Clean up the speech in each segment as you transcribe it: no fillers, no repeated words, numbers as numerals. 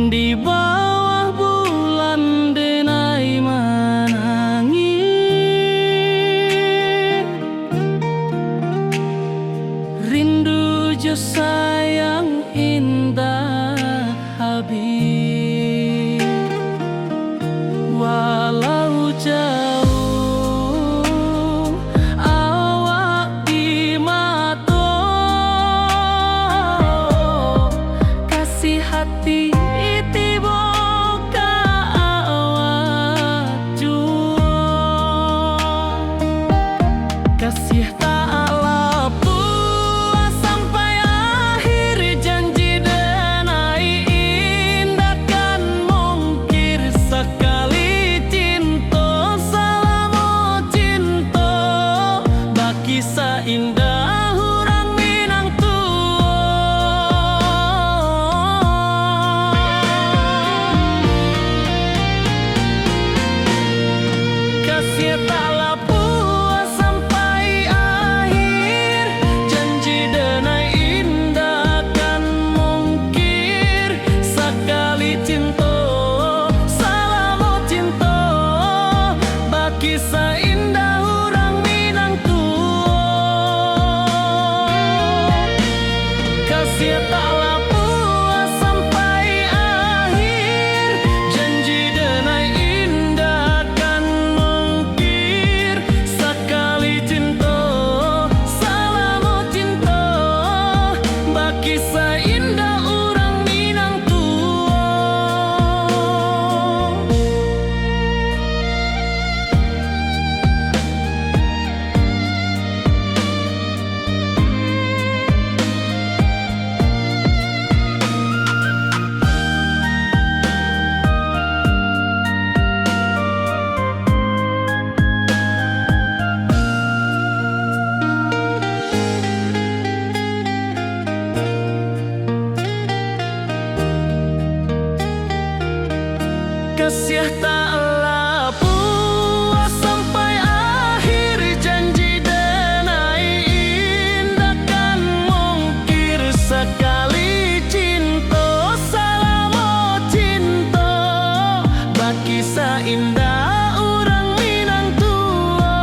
Di bawah bulan denai menangis, rindu jo sayang indah habis. Walau jauh awak di mata, kasih hati kasih tak puas sampai akhir, janji denai indah kan mungkir sekali cinta, selama cinta baki seindah orang Minang tua. Kasih tak kisah indah orang Minang tua. Kasih taklah puas sampai akhir, janji denai indah kan mungkir sekali cinta, selama cinta baki seindah orang Minang tua.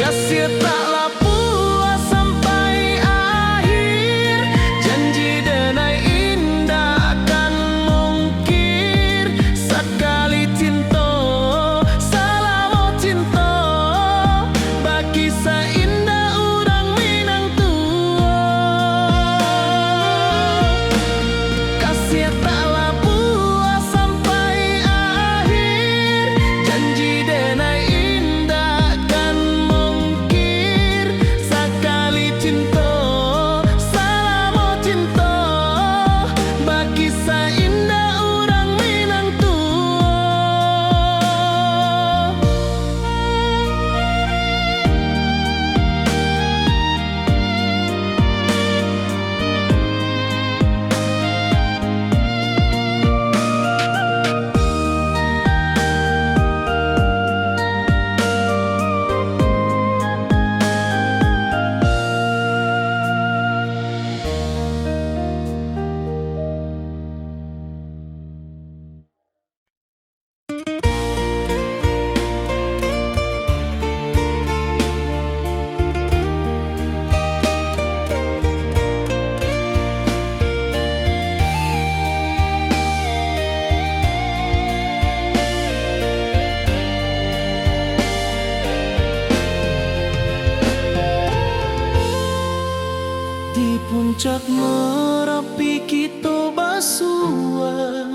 Kasih taklah puas sampai akhir, janji denai indah kan mungkir sekali cinta, selama cinta baki seindah orang Minang tua. Kasih taklah puncak Merapi kita basua,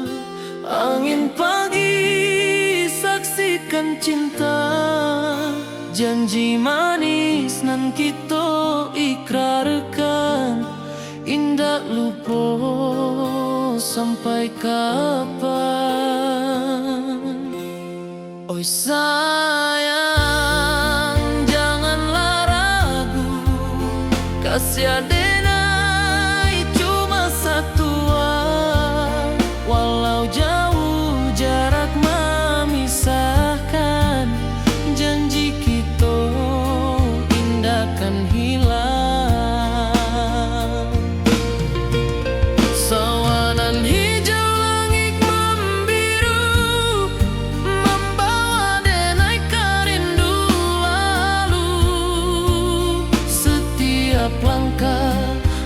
angin pagi saksikan cinta, janji manis nan kita sampai kapan? Oi sayang, janganlah ragu, kasih adenai cuma satu. Walau jauh jarak memisahkan, janji kita indah kan hilang. Sawanan hijau langit membiru, membawa denai kerindu lalu. Setiap langkah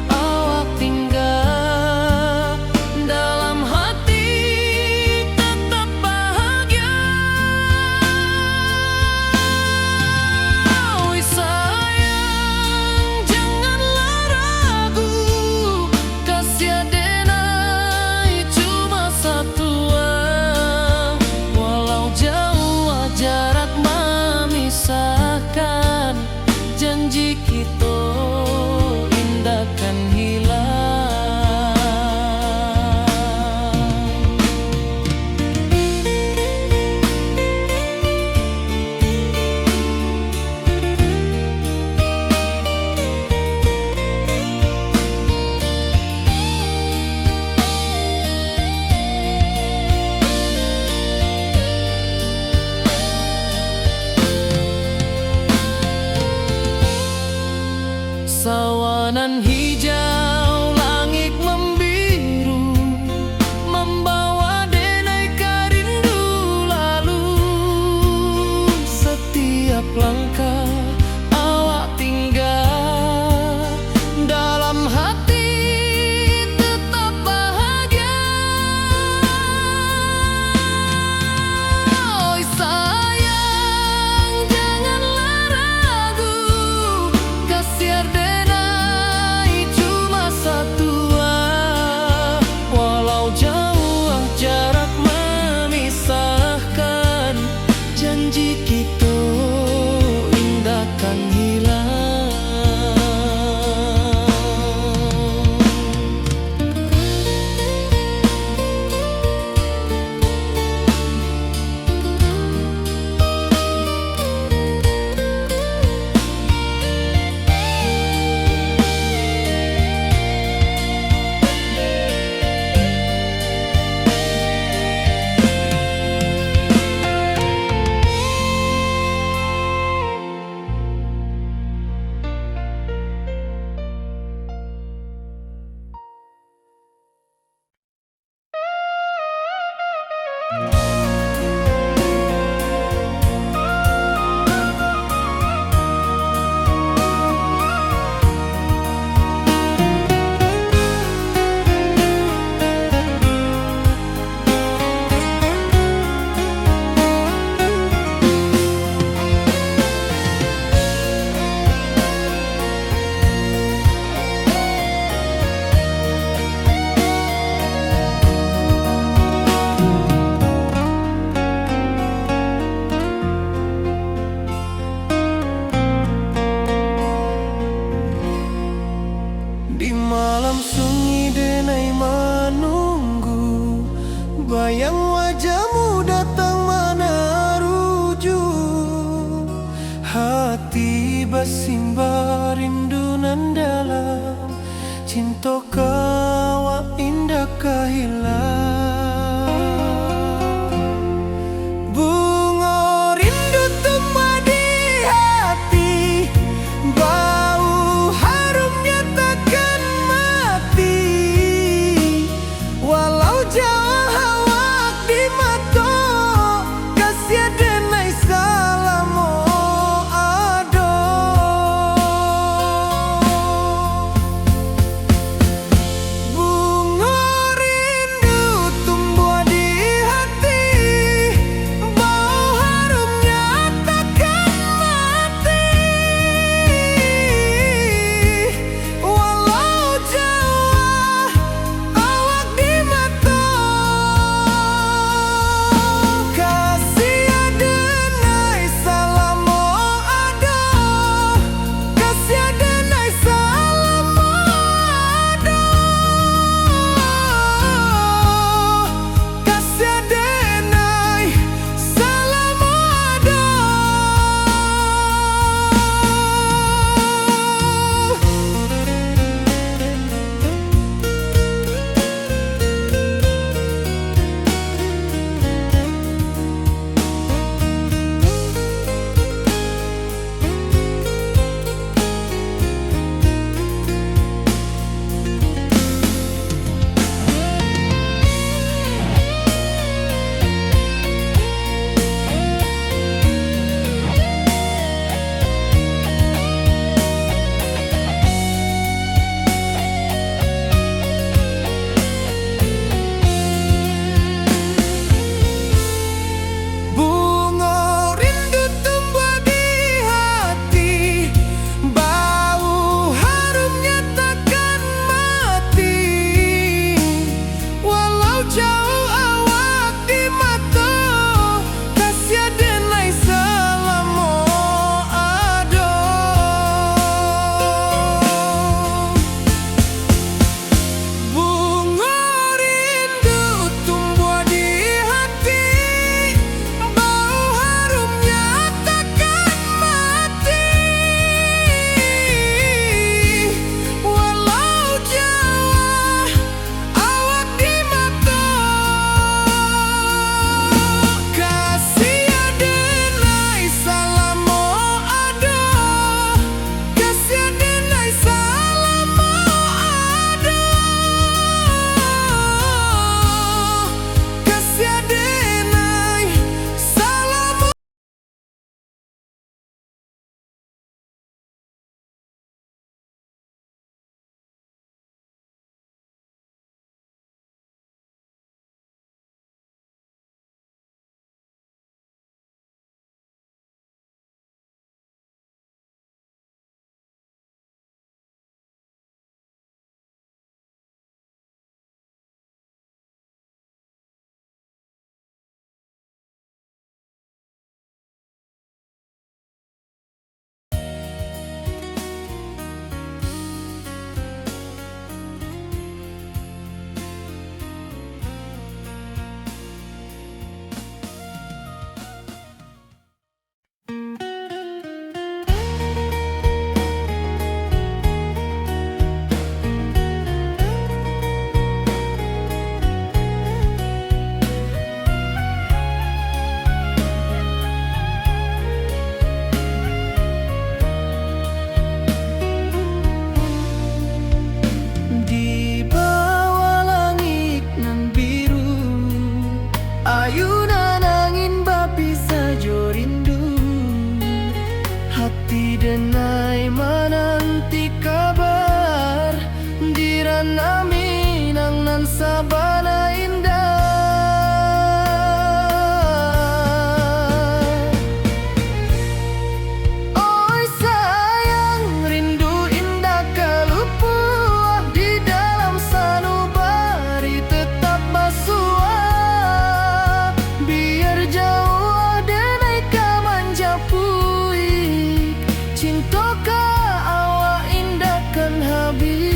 awak tinggal, dalam hati tetap bahagia. Oi sayang, janganlah ragu, kasih adenai cuma satu. Walau jauh jarak memisahkan, janji kita indah kan hilang. Sawanan hijau langit membiru, membawa denai kerindu lalu. Setiap langkah awak tinggal, dalam hati tetap bahagia. Oi sayang, janganlah ragu, kasih adenai cuma sabana indah. Oi sayang, rindu indah kalupua di dalam sanubari tetap basua. Biar jauh denai ka manjapui, cintoka awak indahkan habis.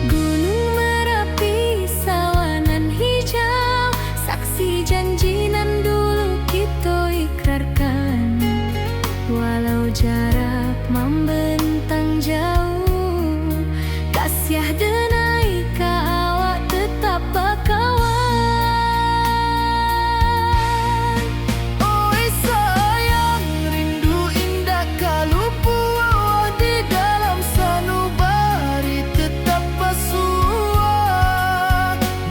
Gunung Merapi, sawanan hijau, saksi janji nan dulu kita ikrarkan. Walau jarak membentang jauh, kasih denai ka awak tetap bakawan. Oi sayang, rindu indah kalupua di dalam sanubari tetap basua.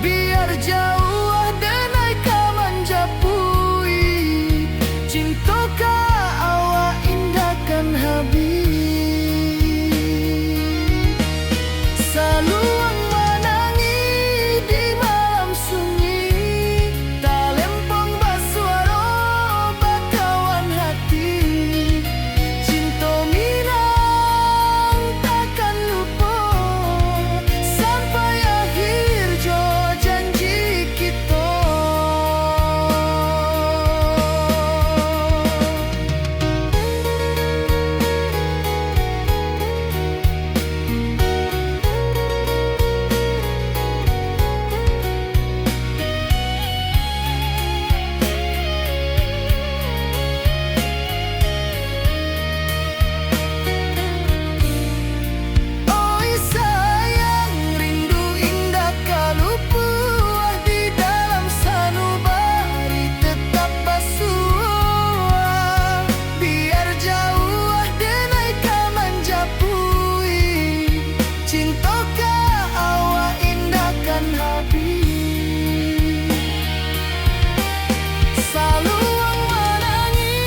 Biar jauh denai ka manjapui, cintoka awak indahkan habis. Saluang menangi di malam sunyi, talempong basuaro bakawan hati. Cinta minang takkan lupa sampai akhir jo janji kita. Oi sayang, rindu indah kalupua di dalam sanubari tetap basua. Biar jauh denai ka manjapui, cintoka awak indahkan habis. Saluang menangi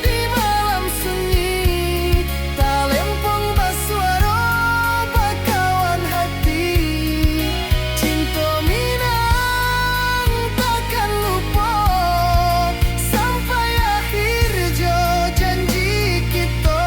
di malam sunyi, talempong basuaro bakawan hati. Cinta minang takkan lupa sampai akhir jo janji kita.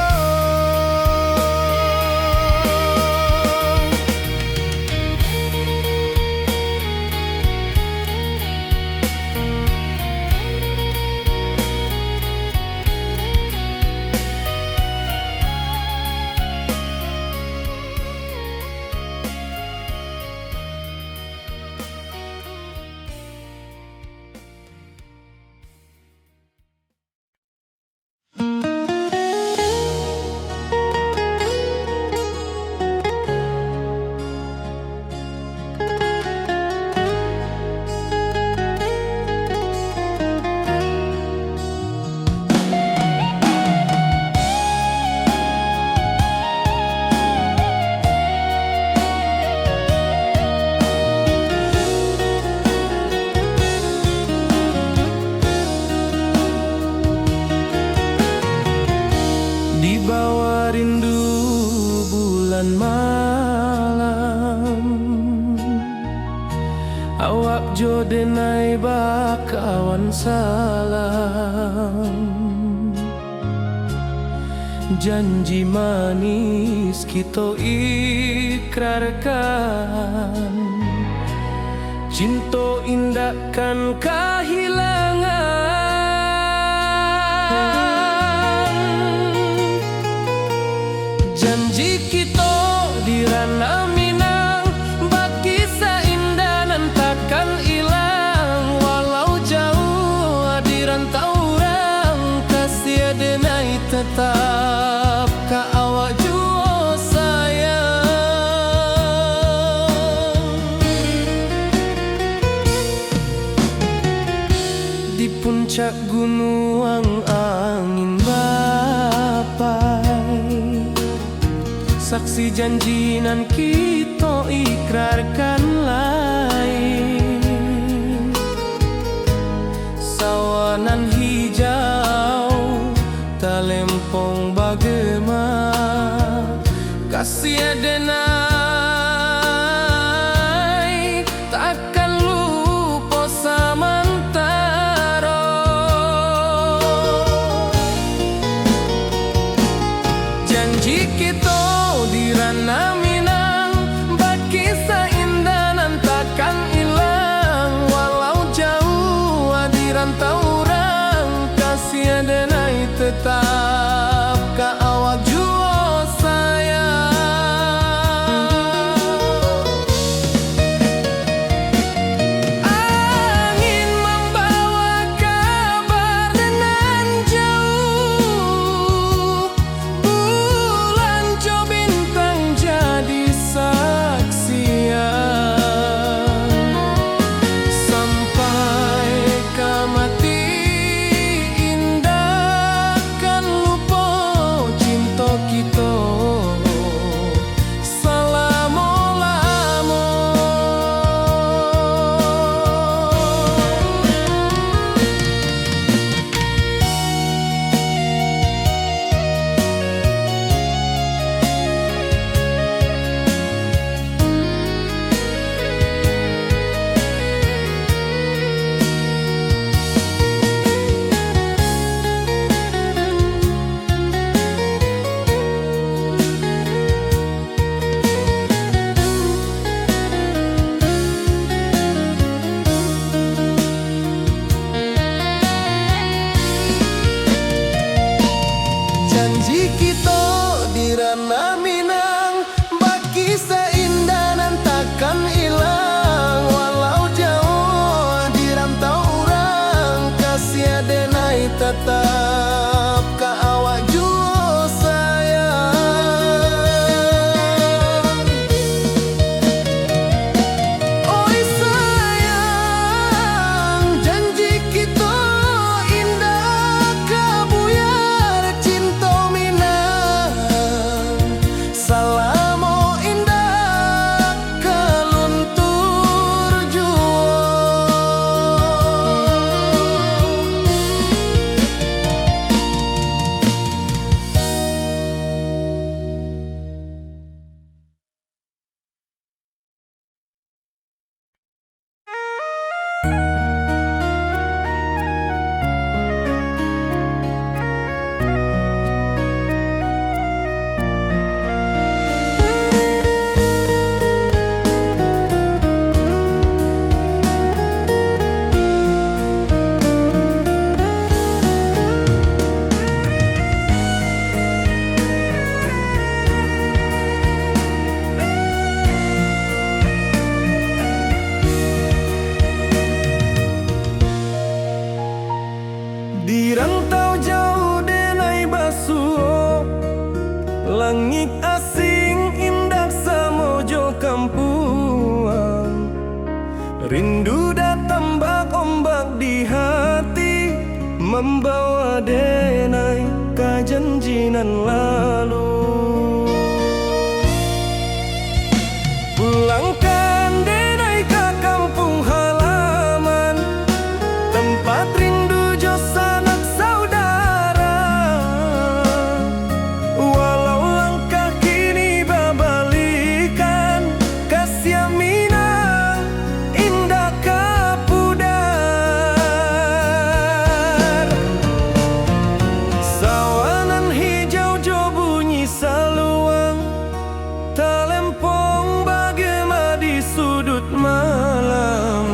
Di bawah rindu bulan malam, awak jo denai bakawan salam. Janji manis kita ikrarkan, cinta indahkan kehilangan. Janji kita di ranah Minang, bakisah indah nan takkan hilang. Walau jauh di rantau orang, kasih denai tetap ka awak jua sayang. Di puncak gunung angin bapai, saksi janji nan kita ikrarkan lain. Sawanan hijau, talempong bagema, kasih membawa denai ka janjinan lalu. Pulangkan denai ke kampung halaman, tempat rindu jo sanak saudara. Walau langkah kini babalikan, kasih minang indah kapudar. Sawanan hijau jo bunyi saluang, talempong bagema di sudut malam.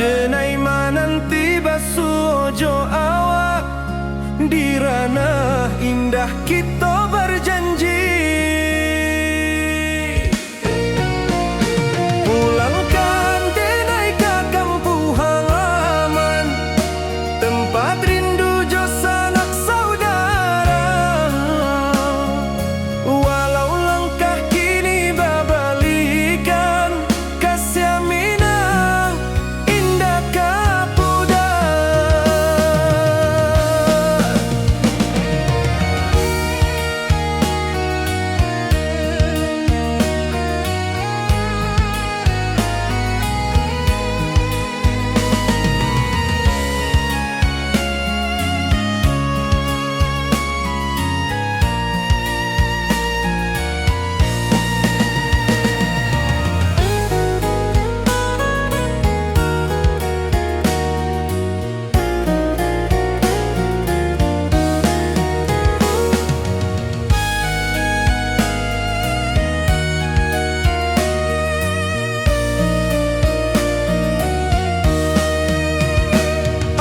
Denai mananti basuh ojo awak, di ranah indah kita berjanji. Pulangkan denai ke kampung halaman, tempat rindu jo sanak saudara. Walau langkah kini babalikan, kasih minang indah kapudar.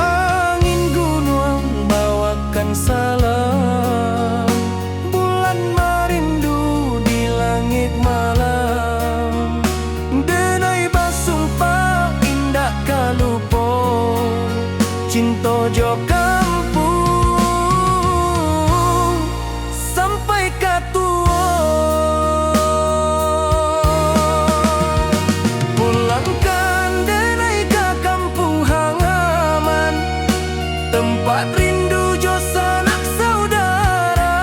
Angin gunung bawakan salam, bulan merindu di langit malam. Denai basumpah indah kalupo, cinta jo kampung sampai katua. Pulangkan denai ke kampung halaman, tempat rindu jo sanak saudara.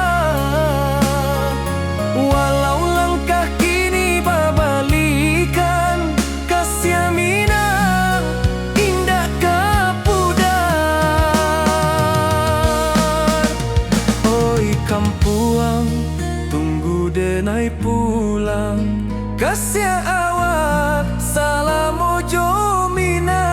Walau langkah kini babalikan, kasih minang indah kapudar. Oi kampuang, tunggu denai pulang, kasih awak salam ojo minang.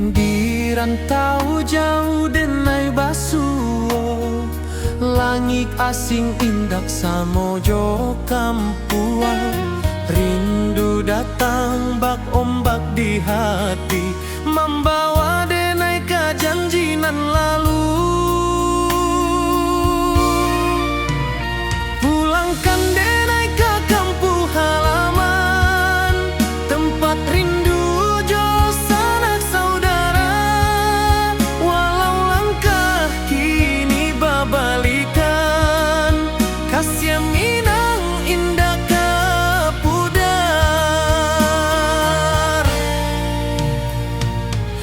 Di rantau jauh denai basuh, langit asing indak samojo kampuang. Rindu datang bak ombak di hati, membawa denai ke janjinan lalu. Pulangkan denai ke kampung halaman, tempat rindu jo sanak saudara. Walau langkah kini babalikan, kasih minang indah kapudar.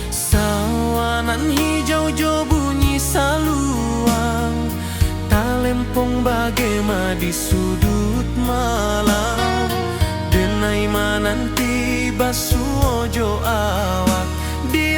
Sawanan hijau jo bunyi saluang, talempong bagema di sudut malam. Denai mananti basuh ojo awak, di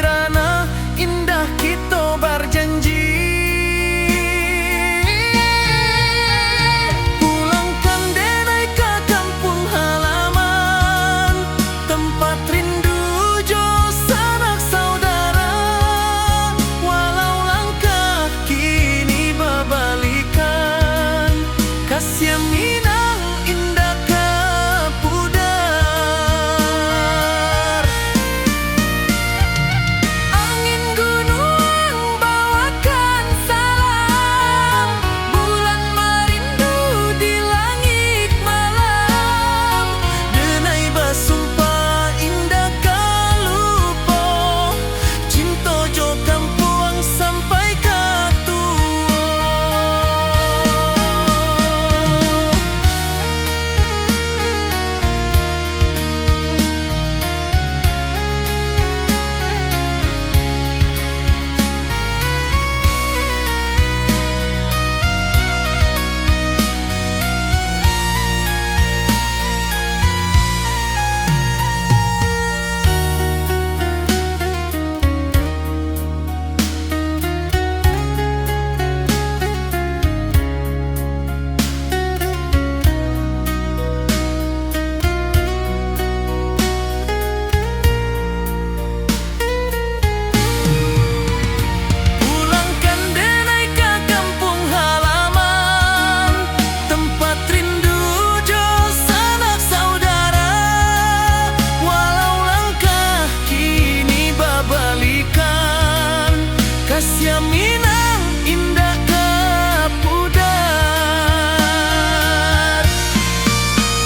Kasih Minang indah kapudar.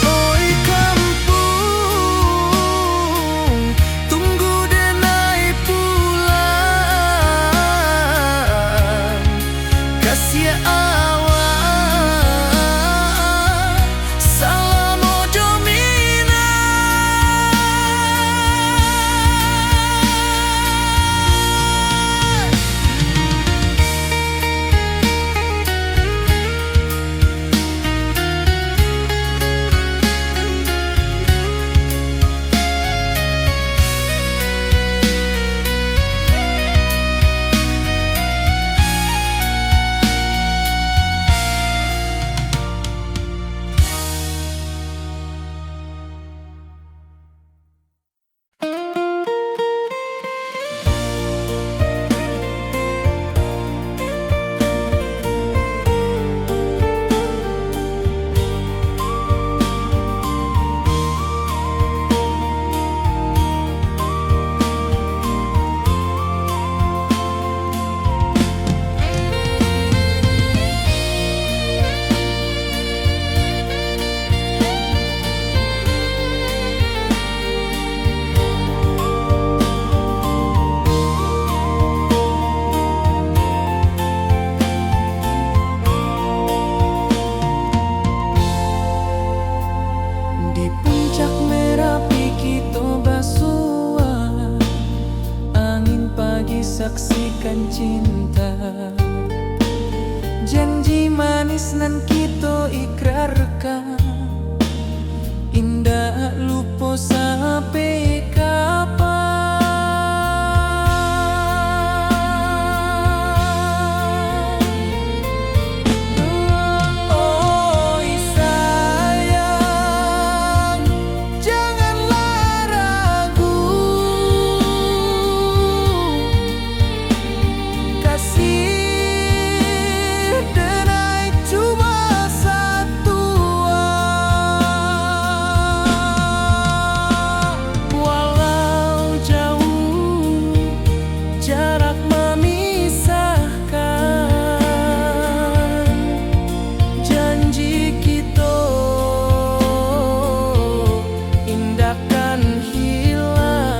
Oi kampung, tunggu denai pulang. Kasih awak salam ojo Minang. Di puncak Merapi kita basua, angin pagi saksikan cinta. Janji manis nan kita ikrarkan, indah lupa sampai kapan. Oi sayang, janganlah ragu. Kasih denai cuma satu. Walau jauh jarak memisahkan, janji kita indahkan hilang.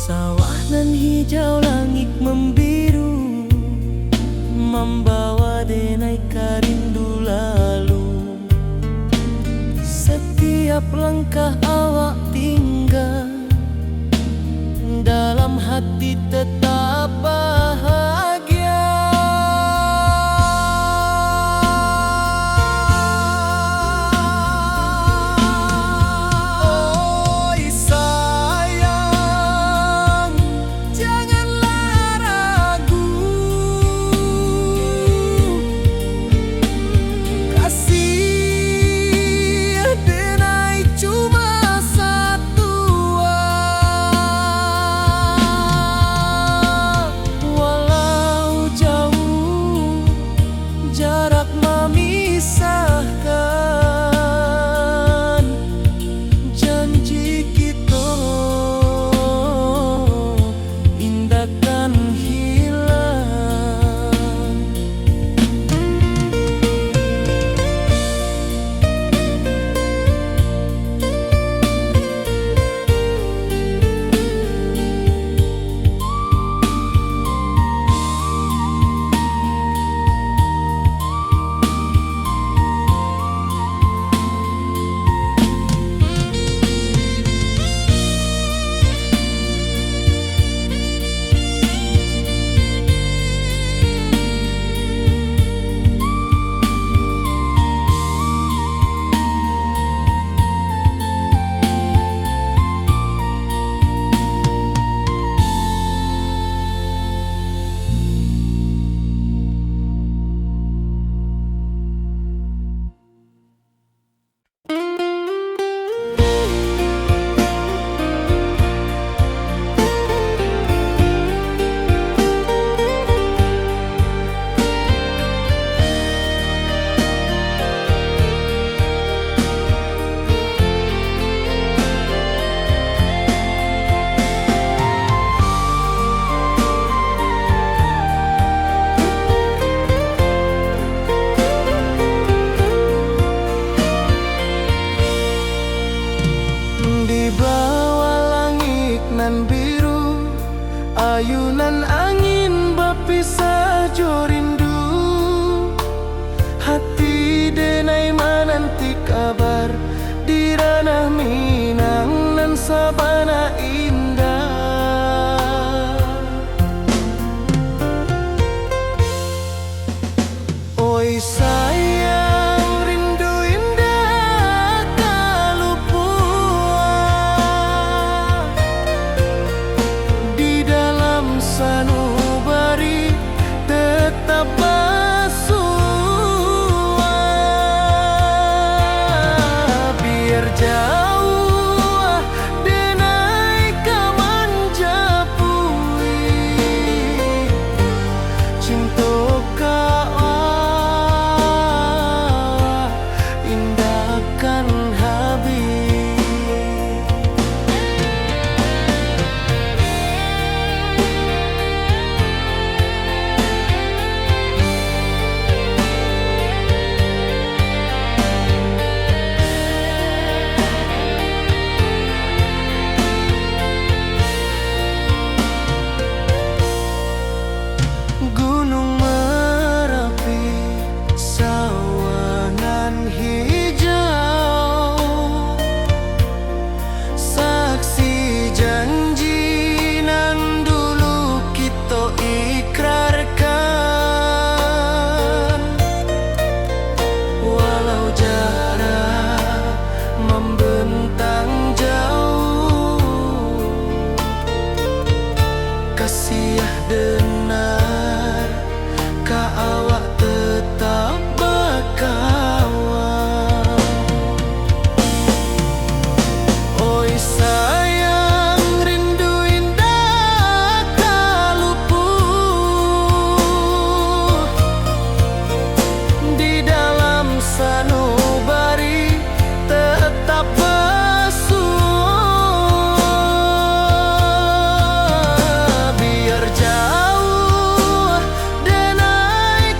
Sawah nan hijau, langit membiru, membawa denai karindu lalu. Setiap langkah awak tinggal, dalam hati tetap bahagia. Oi sayang, janganlah ragu. Kasih denai cuma satu. sayang, rindu indah kalupua di dalam sanubari tetap bersua. Biar jauh denai kaman japui cinta indahkan habis. Gunung Merapi, sawangan hijau, saksi janji nan dulu kita ikrarkan. Walau jarak membentang jauh, kasih denar ka awak tetap berkawan. Oi sayang, rindu indah kaluput di dalam sanubari tetap bersua. Biar jauh denai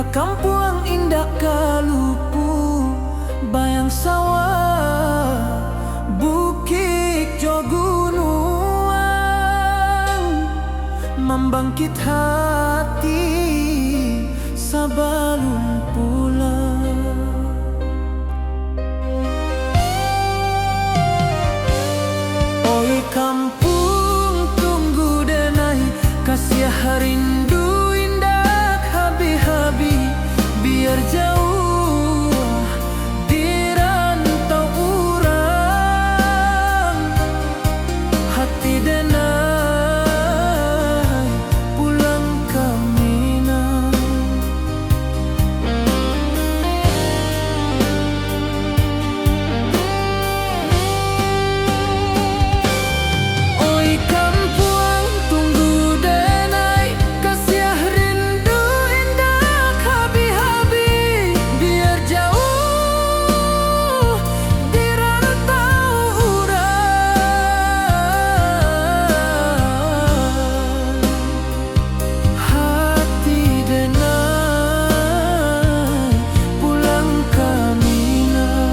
ka kampuang indah kalupu, bayang sawah, bukit jo gunung, membangkit hati sabalun pulang. Oi kampung tunggu denai, kasih rindu indah habi-habi, biar jauh di rantau urang, hati denai pulang ke Minang. Oi kampuang tunggu denai, kasih rindu indah habi-habi, biar jauh di rantau urang, hati denai pulang ke Minang.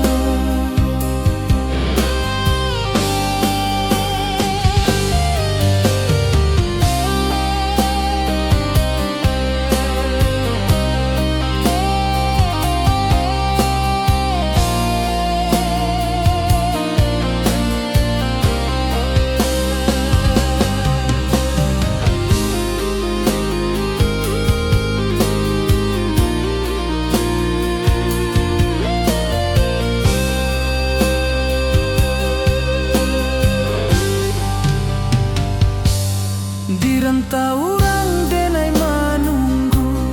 Di rantau urang denai menunggu,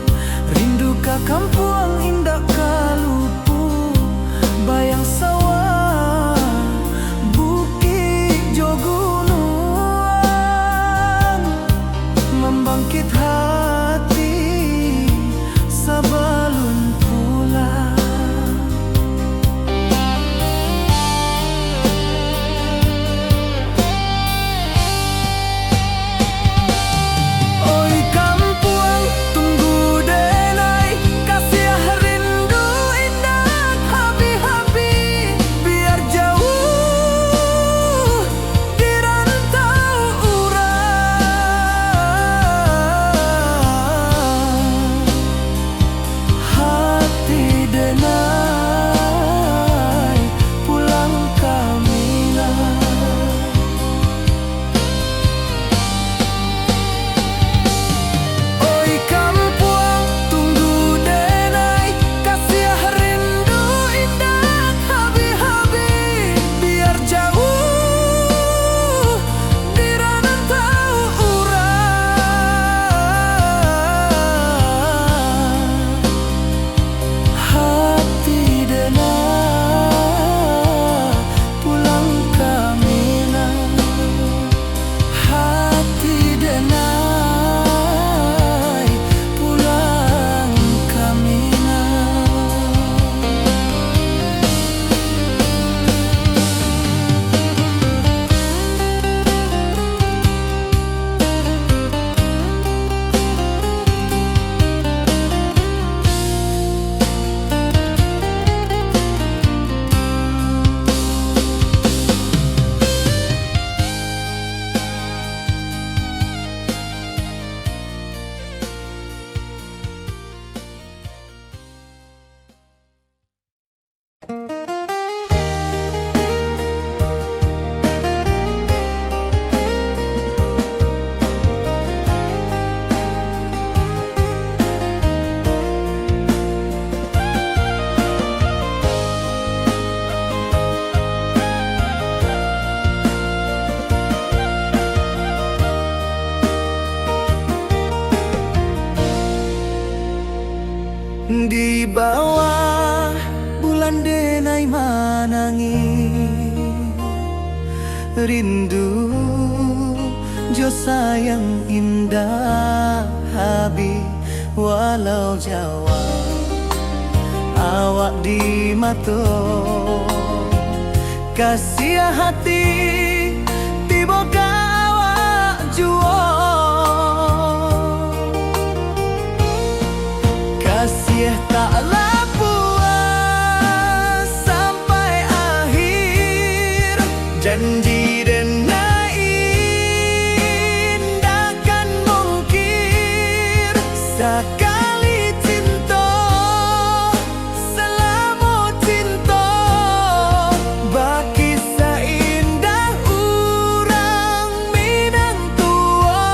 rindu ka kampuang indah kalupu, bayang sawah, bukit jo gunung, membangkit hati sabalun pulang. Oi kampuang tunggu denai, kasih rindu indah habi-habi, biar jauh di rantau urang, hati denai pulang ke Minang. Oi kampuang tunggu denai, kasih rindu indah habi-habi, biar jauh di rantau urang, hati denai pulang ke Minang, hati denai pulang ke Minang. Di bawah bulan denai manangi, rindu jo sayang indah habi, walau Jawa awak di mato, kasih hati tiba awak jual, kasih kasih taklah puas sampai akhir. Janji denai indakan mungkir. Sekali cinta selama cinta, baki seindah urang Minang tua.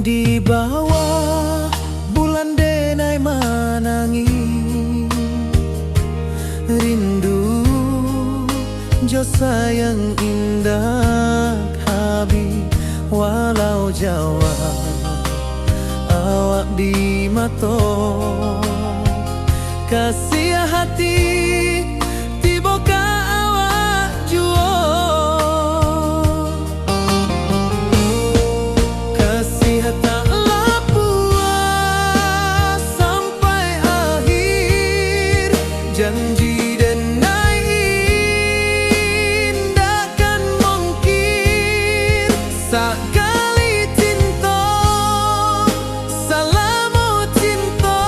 Di bawah bulan denai manangi, rindu jo sayang indah habi. Walau Jawa awak di mato, kasih hati tiba ka awak juo. Kasih taklah puas sampai akhir. Janji denai indakan mungkir. Sekali cinta selama cinta,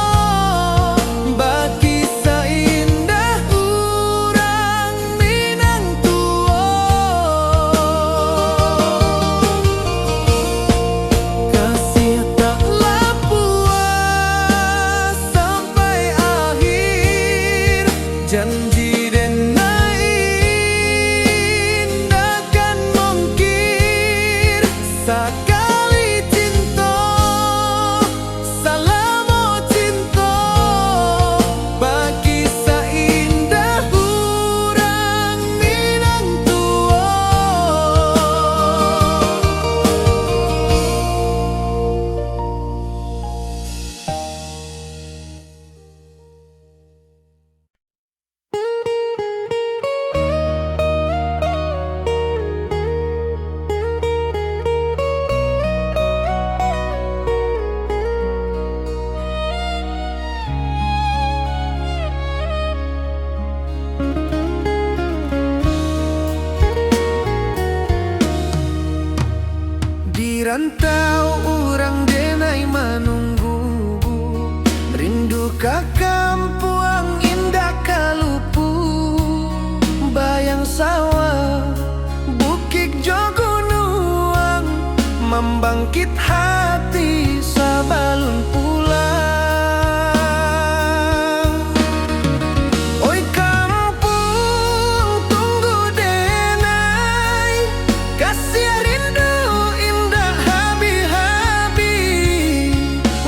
baki seindah urang Minang tua. Kasih taklah puas sampai akhir. Janji denai indakan mungkir. Sekali cinta selama cinta, baki seindah urang Minang tua. Di rantau orang denai menunggu, rindu ka kampuang indah kalupu. Bayang sawah bukit jo gunung, membangkit hati sabalun pulang. Oi kampung tunggu denai, kasih rindu indah habi-habi.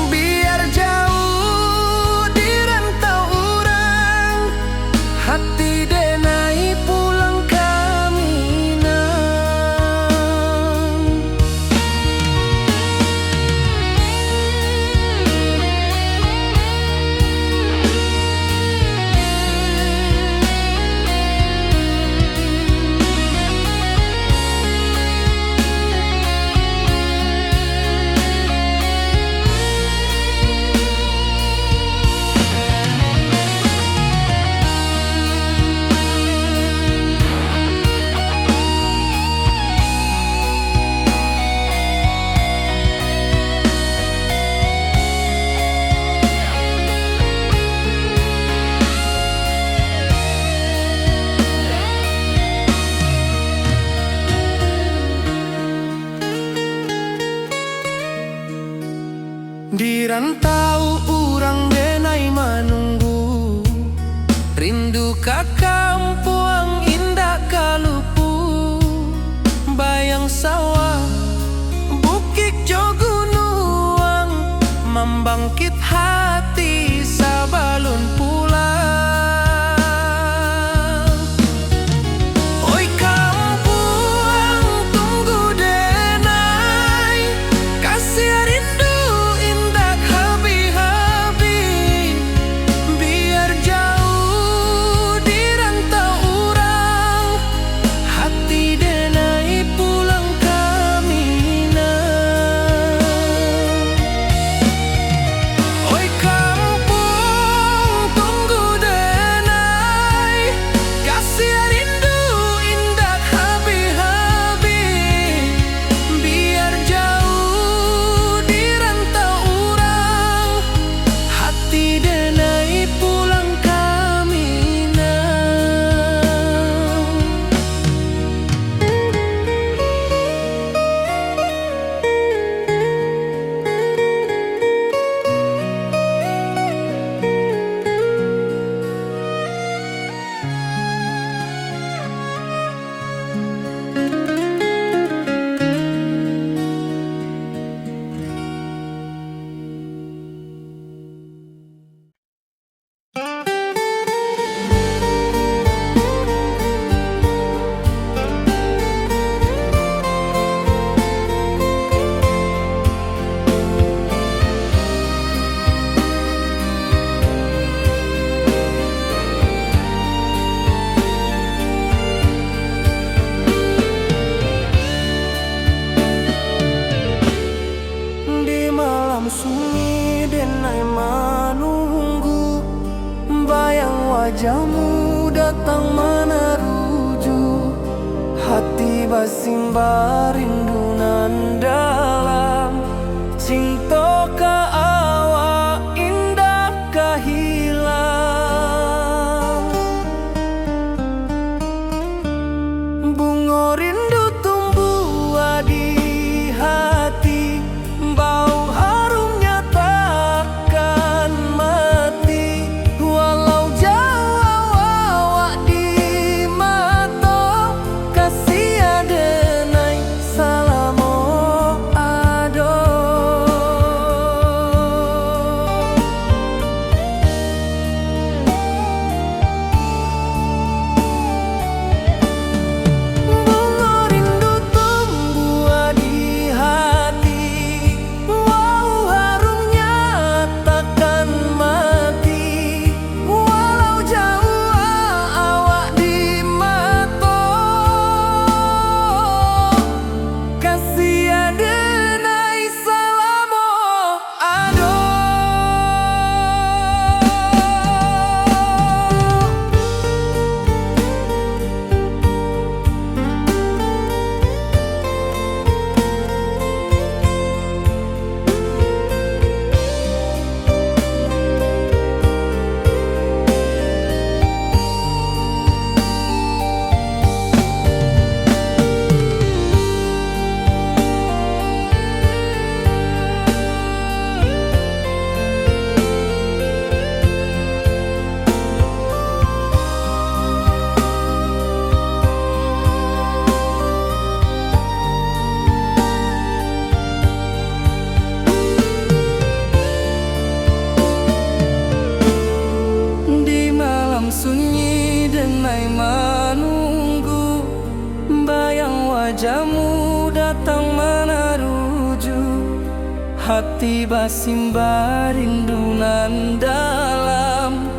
Biar jauh di rantau urang, hati denai pulang ke Minang. Di rantau urang denai menunggu, rindu ka kampuang indah kalupu. Bayang sawah bukit jo gunung, membangkit hati sabalun pulang. Oi kampuang tunggu denai, kasih rindu indah habi. denai menunggu, bayang wajahmu datang meneruju, hati basimba rindu nan dalam, cinta ka awak indah ka hilang. Bunga rindu tumbuh di hati, bau harumnya takkan mati, walau jauh awak di mata, kasih adenai salamo ado. Bunga rindu tumbuh di hati, wow harumnya takkan mati, walau jauh awak di mata, kasih adenai salamo ado. Di malam sunyi denai menunggu, bayang wajahmu datang meneruju, hati basimba rindu nan dalam,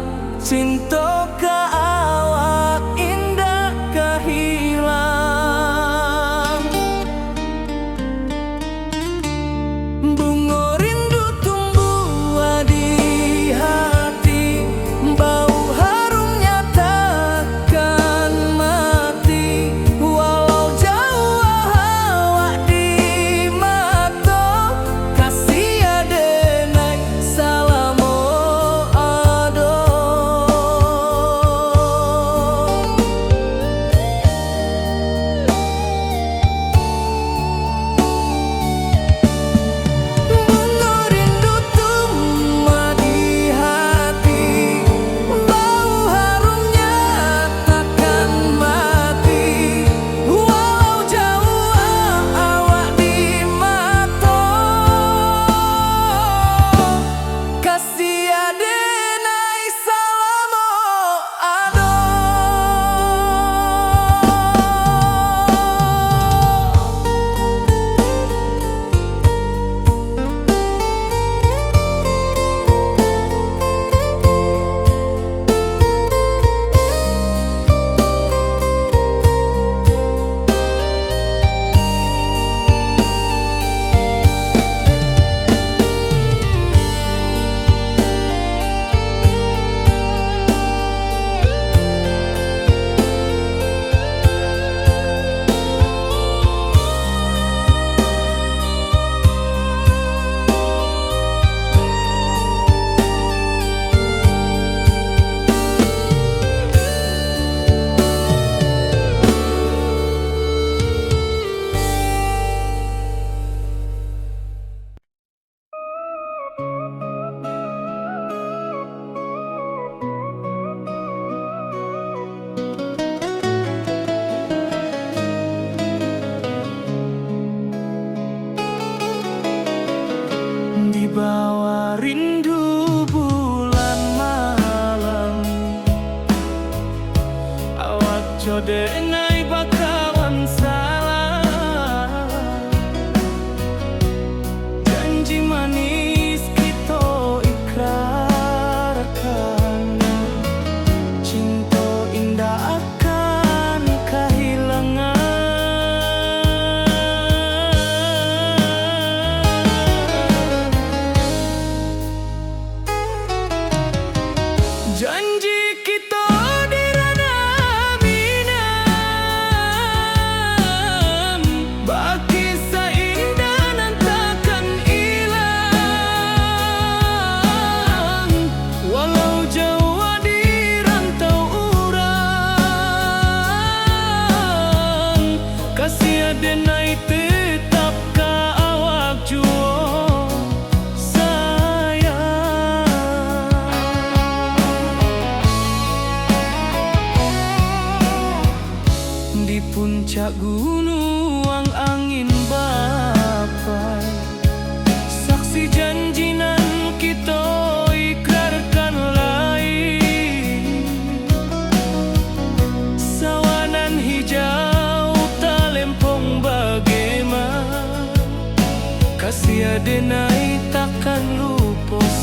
cinta ka awak indah ka hilang. Bunga rindu tumbuh di hati, bau harumnya takkan mati, walau jauh awak di mata, kasih adenai salamo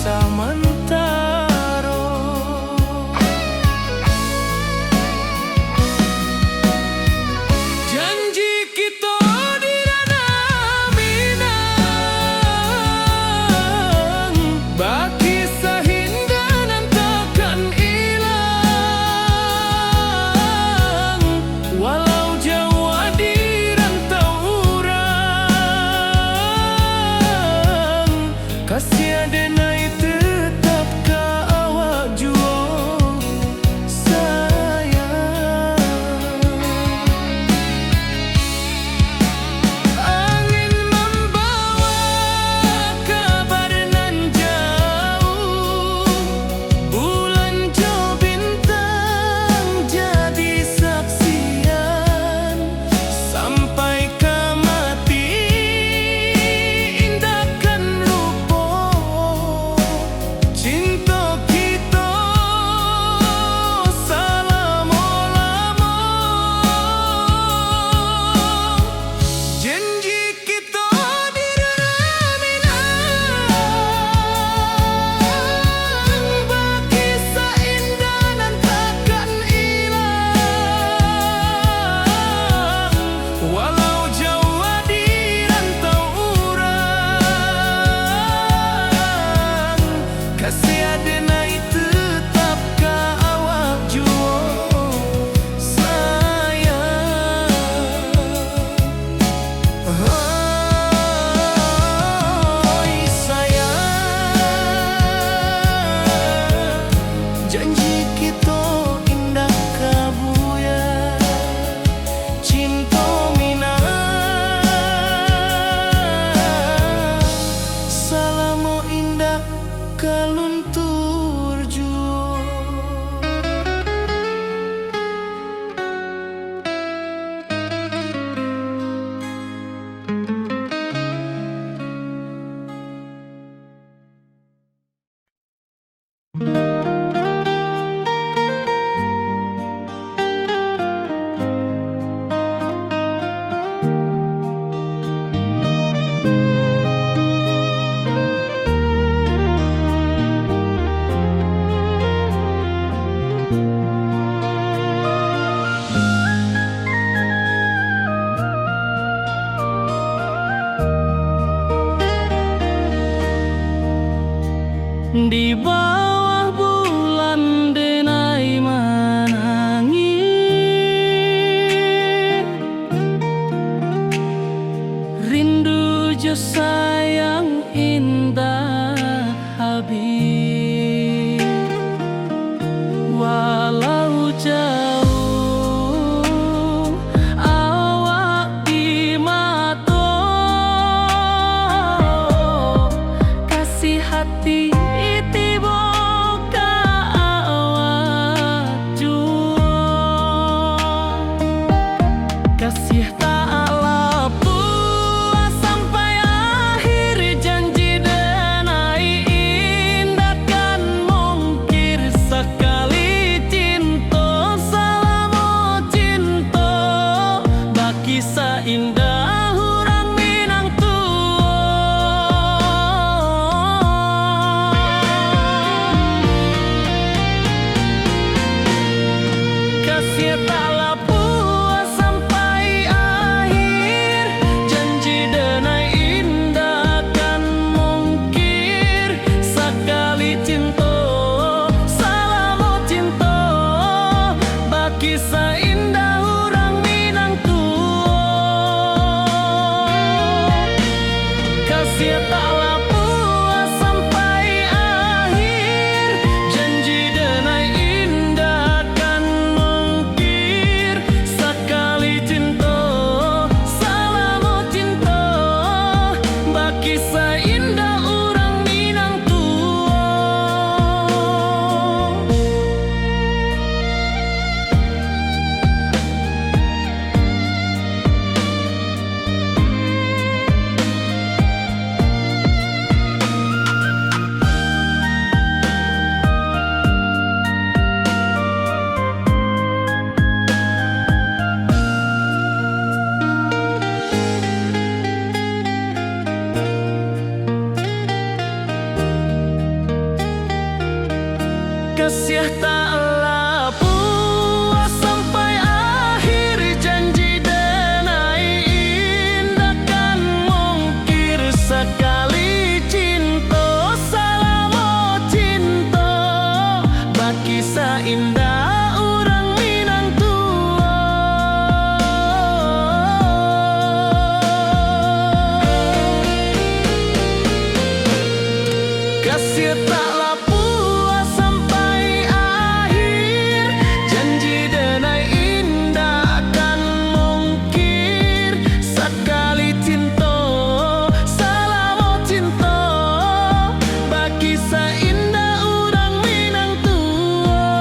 samantaro. Janji kita di ranah Minang, baki sahindanan takkan ilang. Walau jauh di rantau urang, kasih adenai tetap ka awak juo sayang. Angin membawa kabar nan jauh, bulan jo bintang jadi saksian. Sampai ke mati indahkan rupo, cinta kita selama-lama. Janji kita di ranah Minang, baki seindah nan takkan ilang. Walau jauh di rantau urang, kasih adenai tetap ka awak juo sayang. Oi sayang, janji kita indah kabuya, cinta Minang salamo indah kaluntur juo. Di bawah bulan denai menangi, rindu jo sayang indah habis. Walau jauh awak di mata, kasih hati tiba ka awak juo. Kasih tak lepas sampai akhir, janji denai indah Kasih taklah puas sampai akhir, janji denai indah kan mungkir. Sekali cinta salamo cinta, baki indah orang Minang tua. Kasih taklah puas sampai akhir, janji denai indah kan mungkir. Sekali cinta salamo cinta, baki indah orang Minang tua.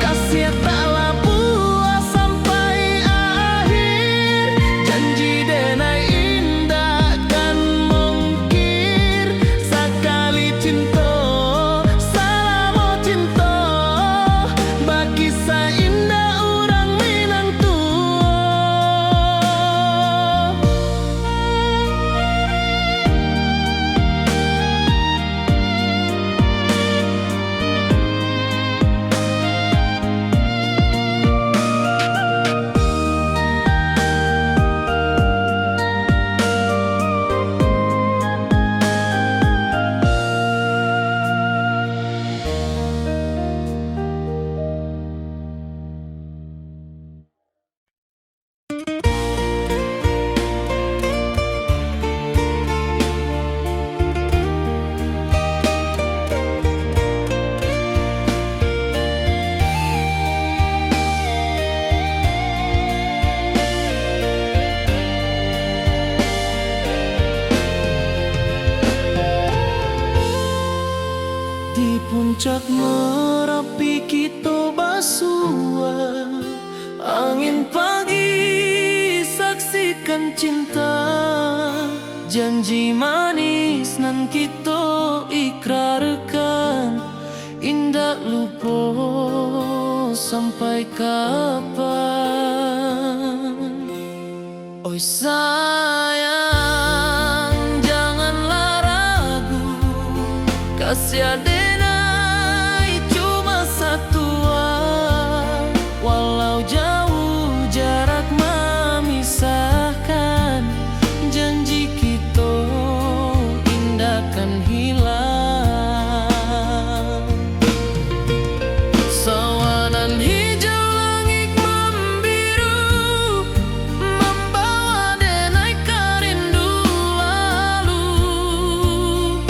Kasih taklah puas sampai akhir, janji denai indah kan mungkir. Sekali cinta salamo cinta, baki indah orang Minang tua. Di puncak Merapi kita basua, angin pagi saksikan cinta. Janji manis nan kita ikrarkan, indah lupa sampai kapan. Oi sayang, janganlah ragu, kasih denai cuma satu. Walau jauh jarak memisahkan, janji kita indah kan hilang. Sawanan hijau langit membiru, membawa denai karindu lalu.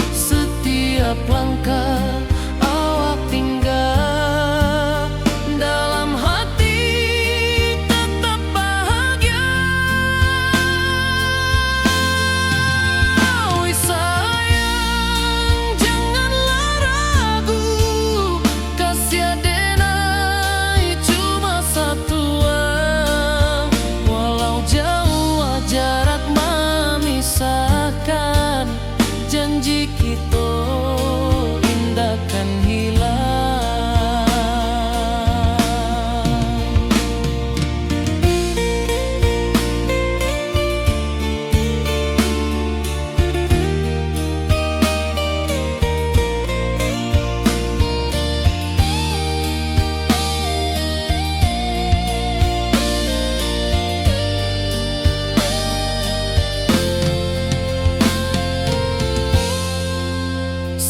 Setiap langkah awak tinggal, dalam hati tetap bahagia. Oi sayang, janganlah ragu, kasih denai cuma satu. Walau jauh jarak memisahkan, janji kita indah kan hilang.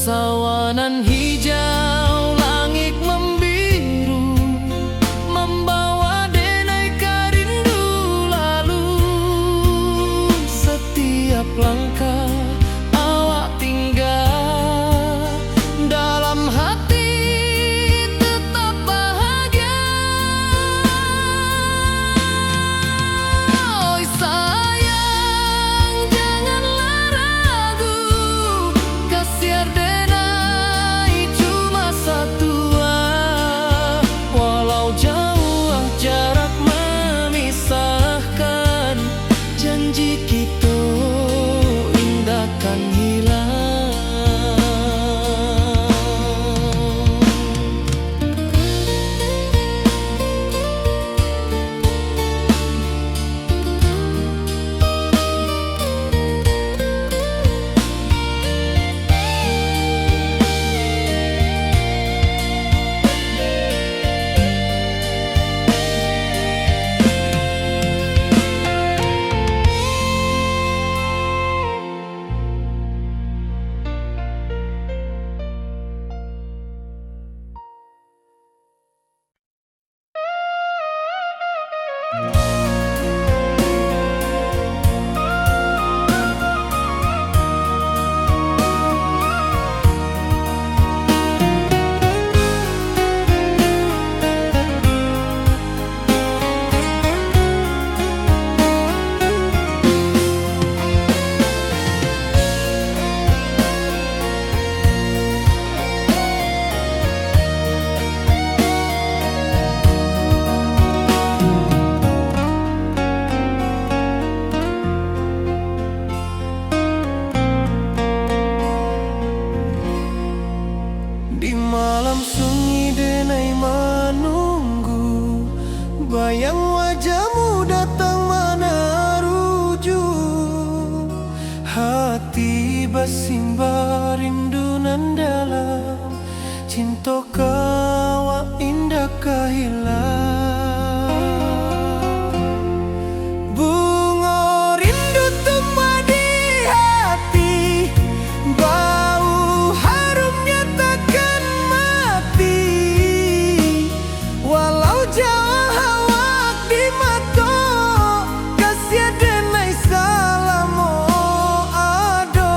Sawanan hijau langit membiru, membawa denai karindu lalu. Setiap langkah awak tinggal, dalam hati tetap bahagia. Oi sayang, janganlah ragu, kasih denai cuma rindu nan dalam, cinta kawa indah kahilang. Bunga rindu tumbuh di hati, bau harumnya takkan mati. Walau jauh hawak di mata, kasih denai salamo ado.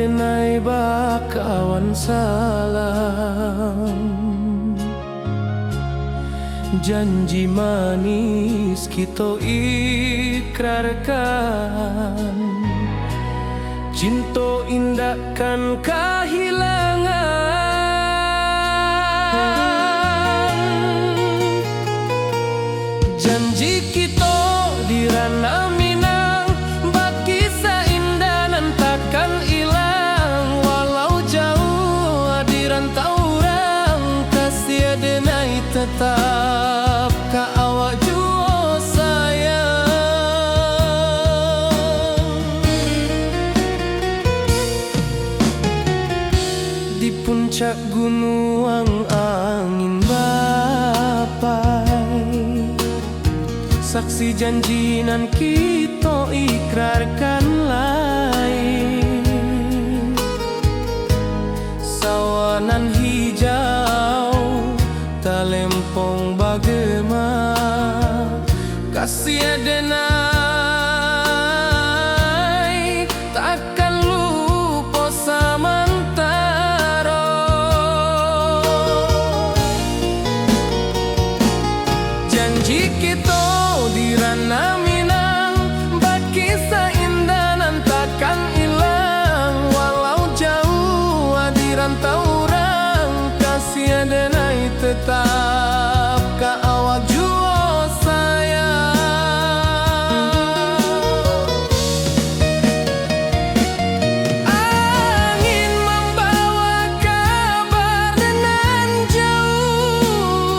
denai bakawan salam. Janji manis kita ikrarkan, cinta indahkan kehilangan. Janji kita di ranah Minang, bakisah indah nan takkan hilang. Walau jauh di rantau orang, kasih denai tetap ka awak jua sayang. Di puncak gunung angin bapai, saksi janji nan kita ikrarkan lain. Sawanan hijau talempong bagema, kasih denai takkan lupa samantara. Janji kita di ranah Minang, bakisah indah nan takkan hilang. Walau jauh di rantau orang, kasih denai tetap ka awak jua sayang. Angin membawa kabar nan jauh,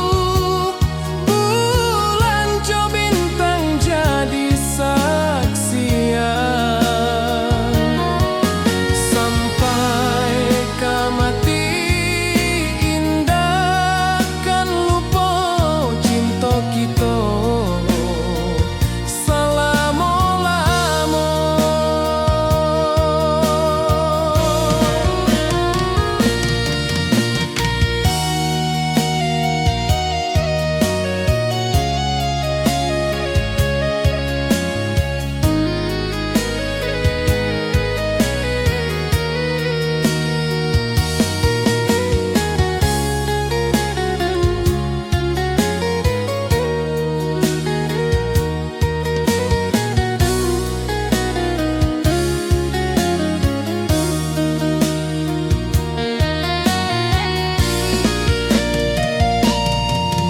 bulan jo bintang jadi saksian. Sampai ke mati indah kan lupa cinta kita selama-lama.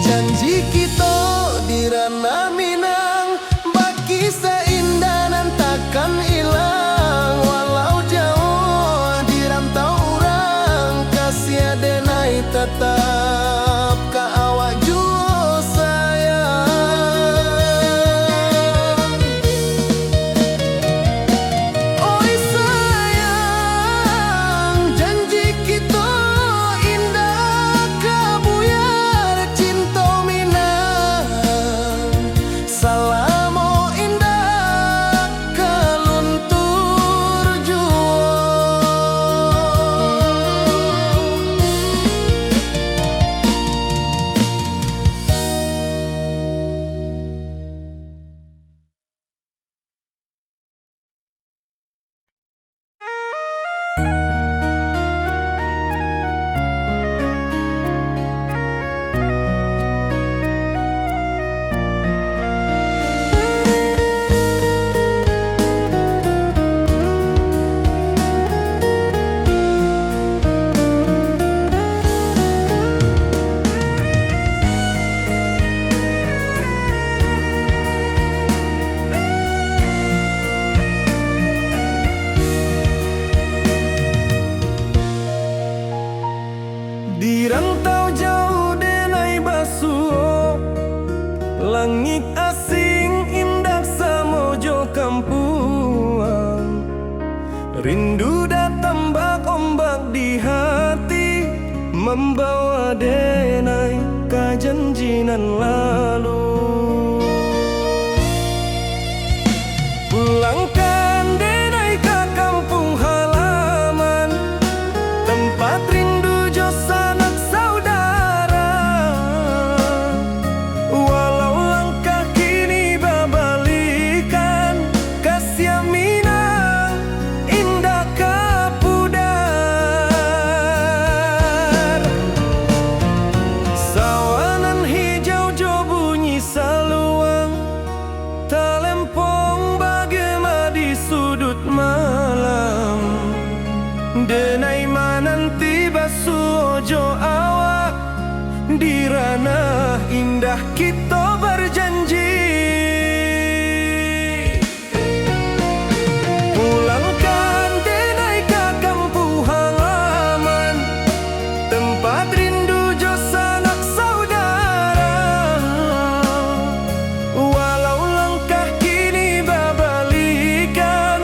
Janji kita di ranah Minang, bakisah indah nan takkan hilang. Walau jauh di rantau orang, kasih denai tetap ka awak jua sayang. Oi sayang, janji kita indah kabuyar cinta Minang. Salamo indah keluntur jua. Di rantau jauh denai basuh, langit asing indah samojo kampuang. Rindu datang bak ombak di hati, membawa denai ka janjinan lalu. Pulangkan denai ka kampung halaman, tempat rindu jo sanak saudara. Walau langkah kini babalikan, kasih Minang indah kapudara. di ranah indah kita berjanji. Pulangkan denai ke kampung halaman, tempat rindu jo sanak saudara. Walau langkah kini babalikan,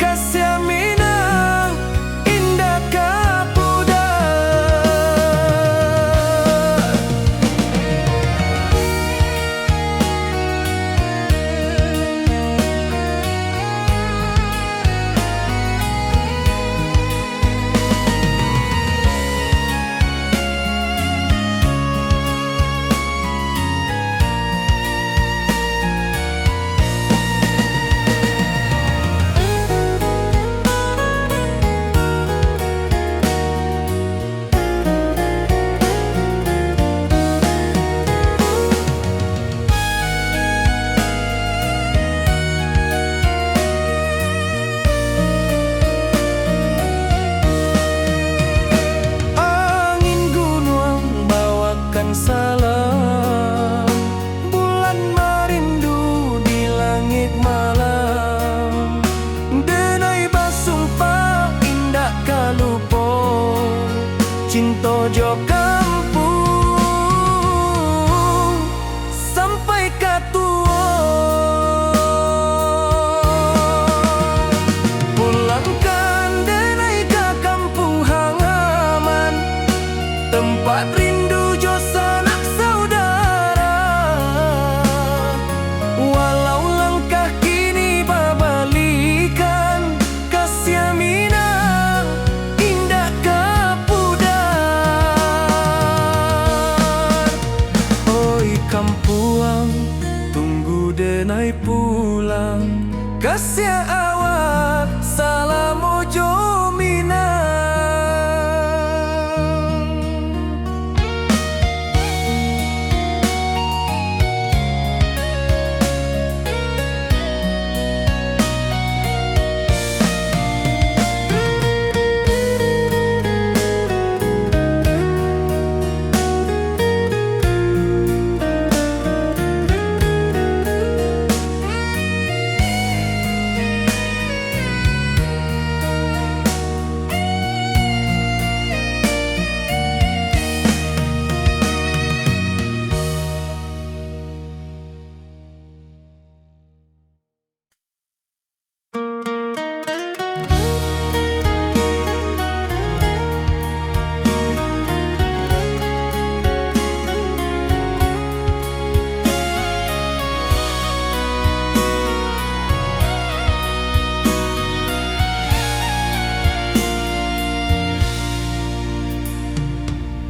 kasih minang indah kapudar. Salam bulan merindu di langit malam, denai basumpah indah kalupo cinta jo kampung sampai katua. Pulangkan denai ke kampung halaman, tempat rindu jo sanak saudara. Walau langkah kini babalikan, kasih minang indah kapudar. Oi kampuang, tunggu denai pulang, kasih awak salam ojo minang.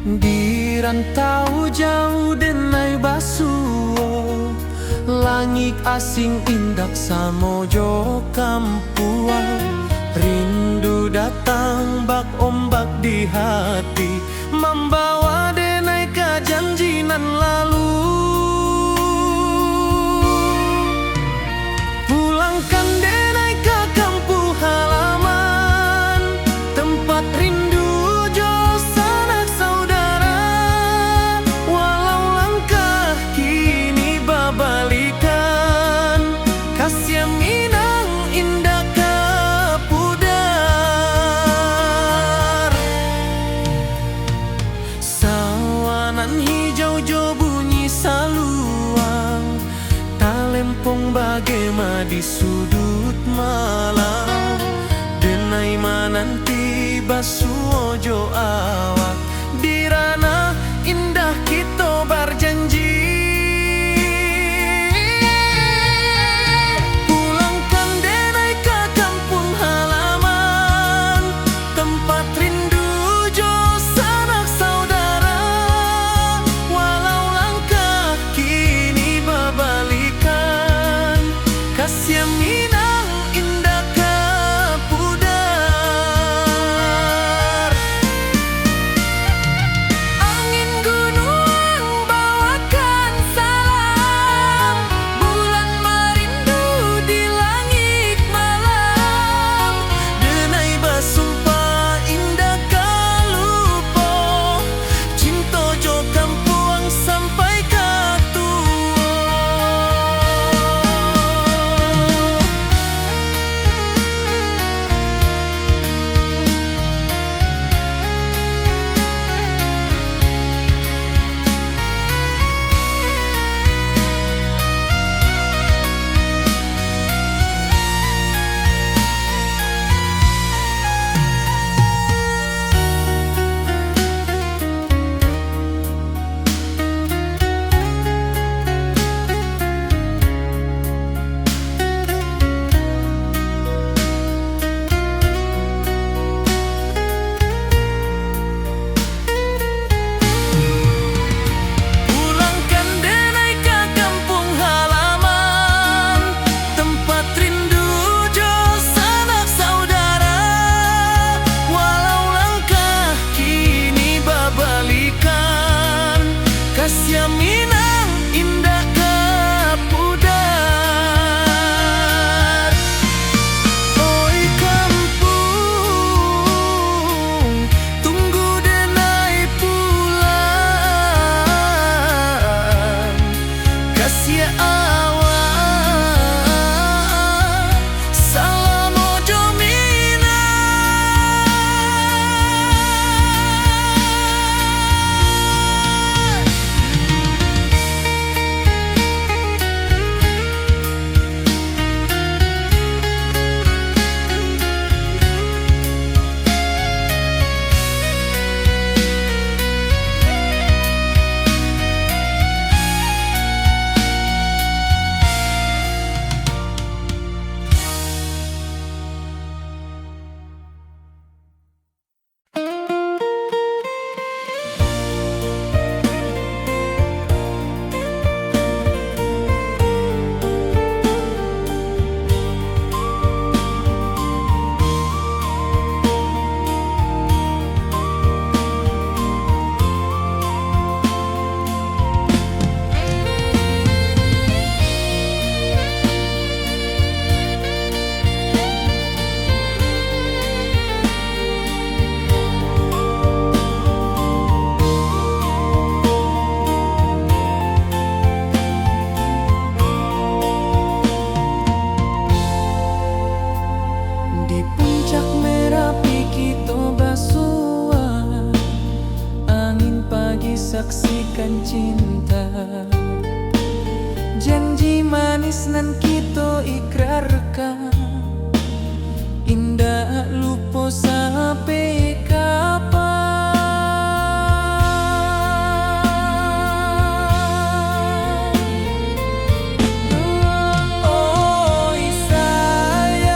Di rantau jauh denai basuo, langit asing indak samojo kampuang. Rindu datang bak ombak di hati, membawa denai ke janji nan lalu. Pulangkan denai ke kampung halaman, tempat rindu jo sanak saudara. Walau langkah kini babalikan, kasih minang indah kapudar. Sawanan hijau jo bunyi saluang, talempong bagema di sudut malam. Denai mananti basuo jo awak, di ranah indah kita berjanji. Pulangkan denai ke kampung halaman, tempat rindu jo sanak saudara. Walau langkah kini babalikan, kasih minang indah kapudar. Kasih Minang indah kapudar. Oi kampung, tunggu denai pulang. Kasih awak salam ojo Minang. Di puncak Merapi kita basua, angin pagi saksikan cinta. Janji manis nan kita ikrarkan, indah lupa sampai kapan. Oi sayang,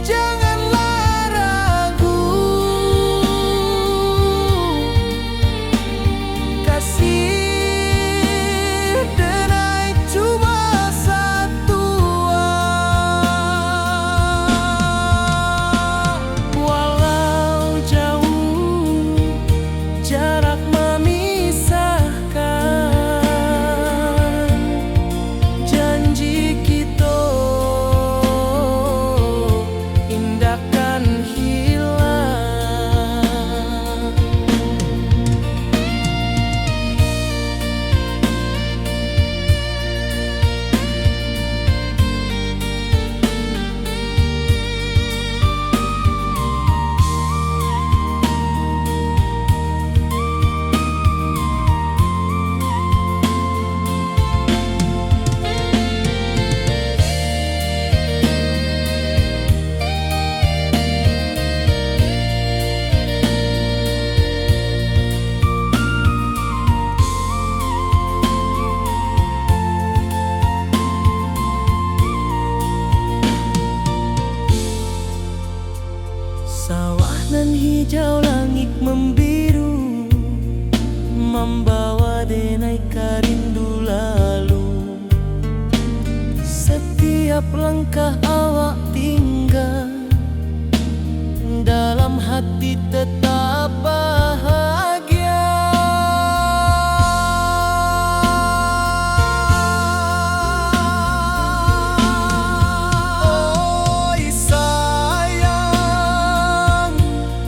janganlah ragu. Kasih denai cuma satu. Walau jauh jarak memisahkan, janji kita indahkan hilang. Sawah nan hijau, langit membiru, membawa denai karindu lalu. Setiap langkah awak tinggal, dalam hati tetap bahagia. Oi sayang,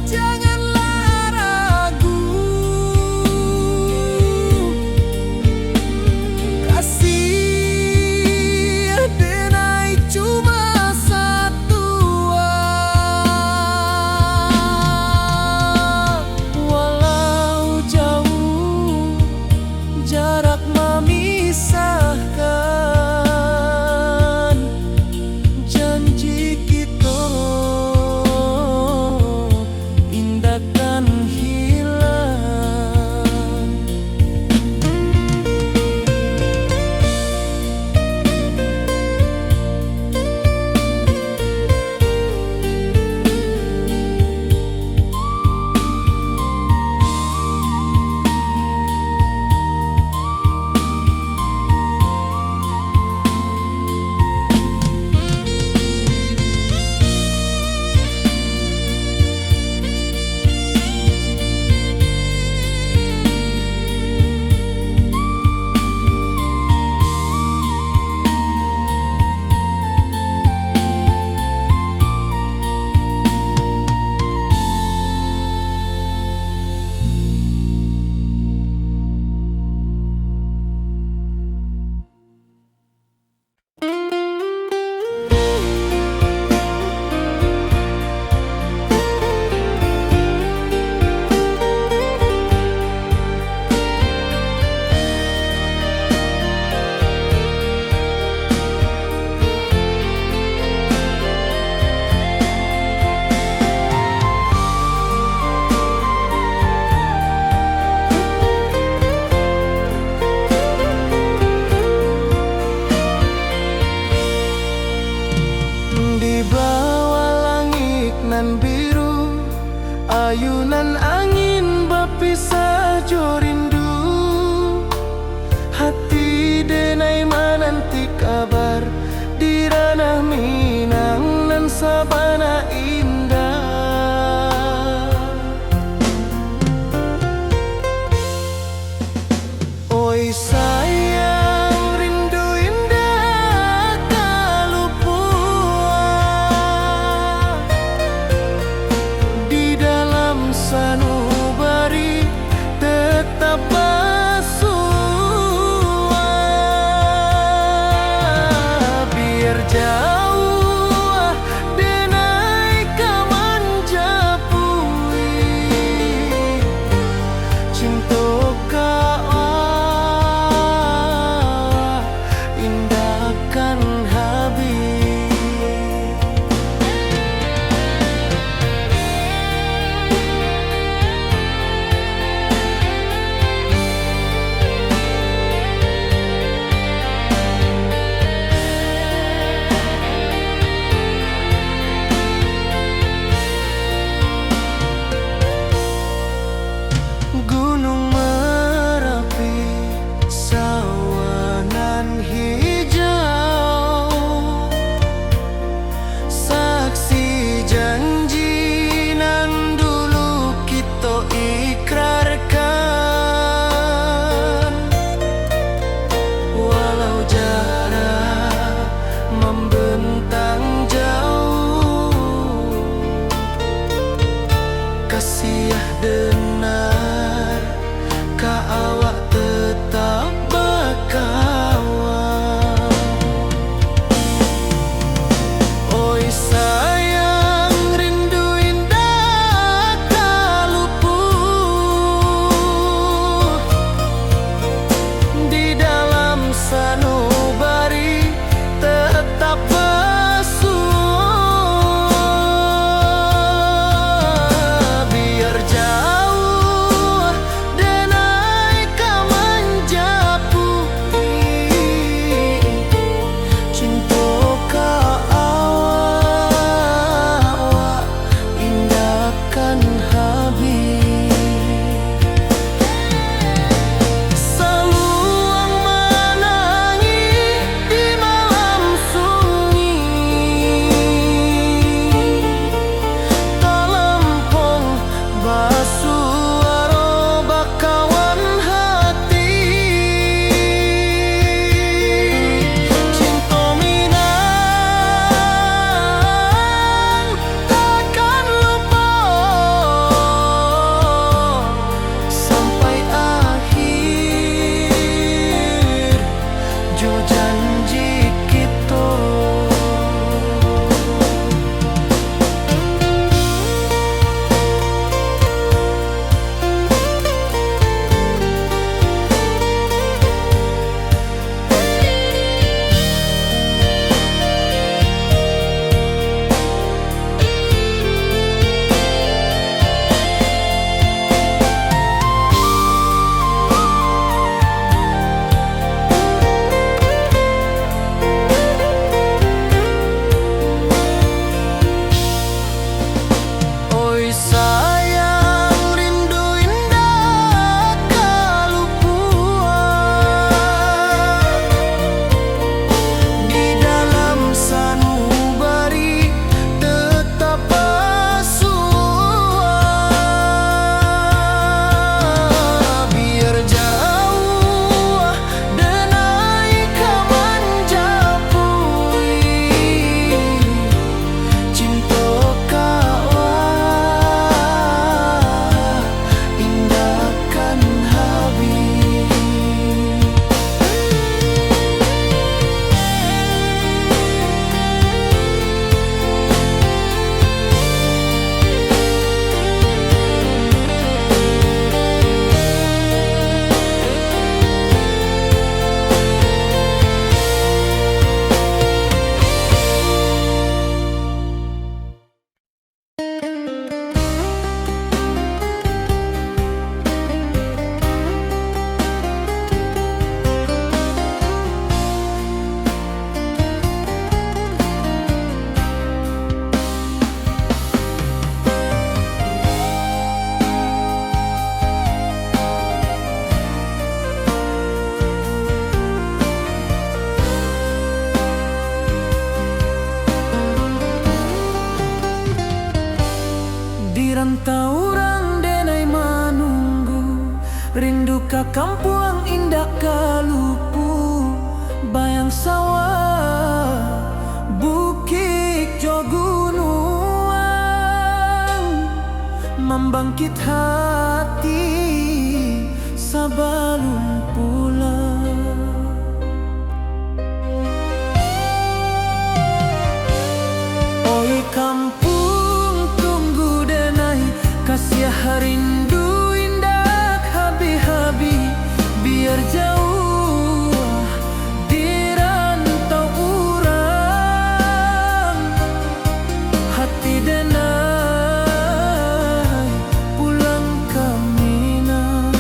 janganlah ragu. Kasih denai cuma satu. sabana indah. Oi sayang, rindu indah kalupua di dalam sanubari tetap bersua. Biar jauh denai kamanjapui cinta indahkan habis. Gunung Merapi, sawanan hijau, saksi janji nan dulu kita ikrarkan. Walau jarak membentang jauh, kasih denar ka awak tetap berkawan. Oi sayang, rindu indah kaluput di dalam sanubari tetap bersua. Biar jauh denai rindu ka kampung indah kalupu, bayang sawah, bukit jo gunung, membangkit hati sebelum pulang. Oi kampung tunggu denai, kasih rindu indah habi-habi, biar jauh di rantau urang, hati denai pulang ke Minang.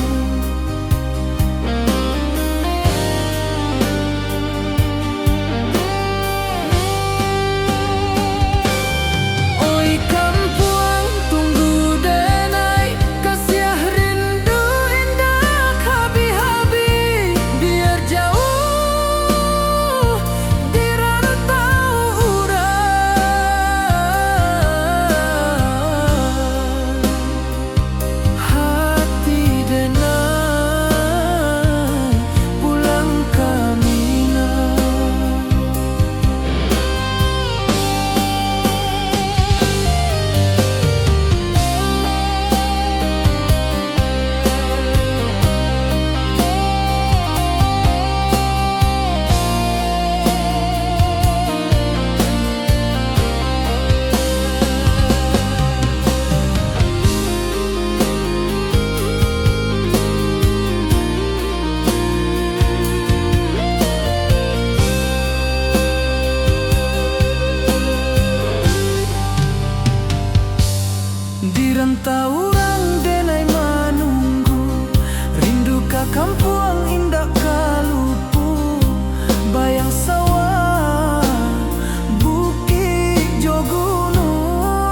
Oi kampung tunggu denai, kasih rindu indah habi-habi, biar jauh di rantau urang, hati denai pulang ke Minang. Di rantau urang denai menunggu, rindu ka kampung indah kalupu, bayang sawah, bukit jo gunung,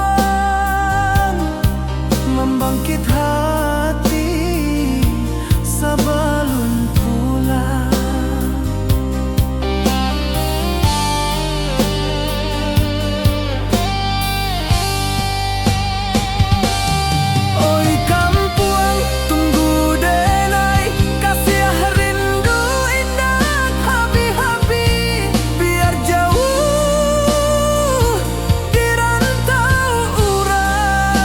membangkit hati sebelum pulang. Oi kampung tunggu denai, kasih rindu indah habi-habi, biar jauh di rantau urang,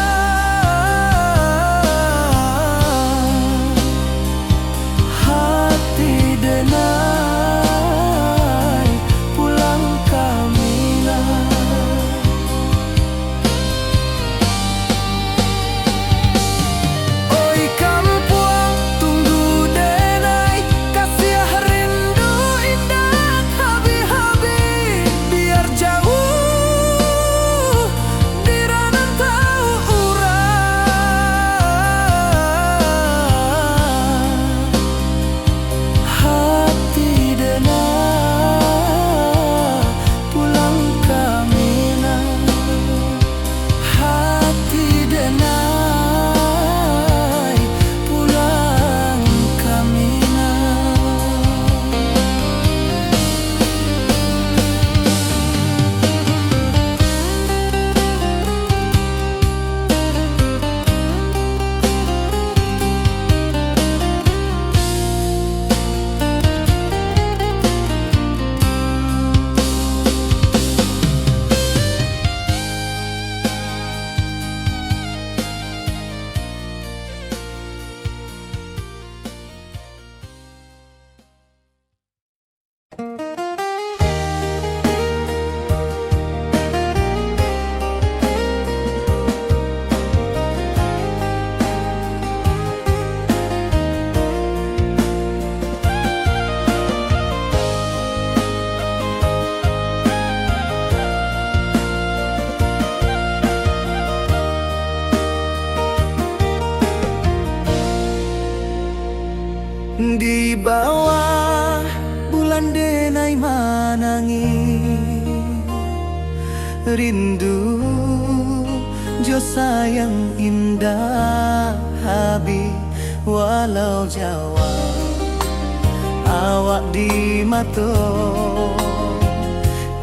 hati denai pulang ke Minang. Oi kampung tunggu denai, kasih rindu indah habi-habi, biar jauh di rantau urang, hati denai pulang ke Minang, hati denai pulang ke Minang. Di bawah bulan denai manangis, rindu jo sayang indah habi, walau Jawa awak di mato,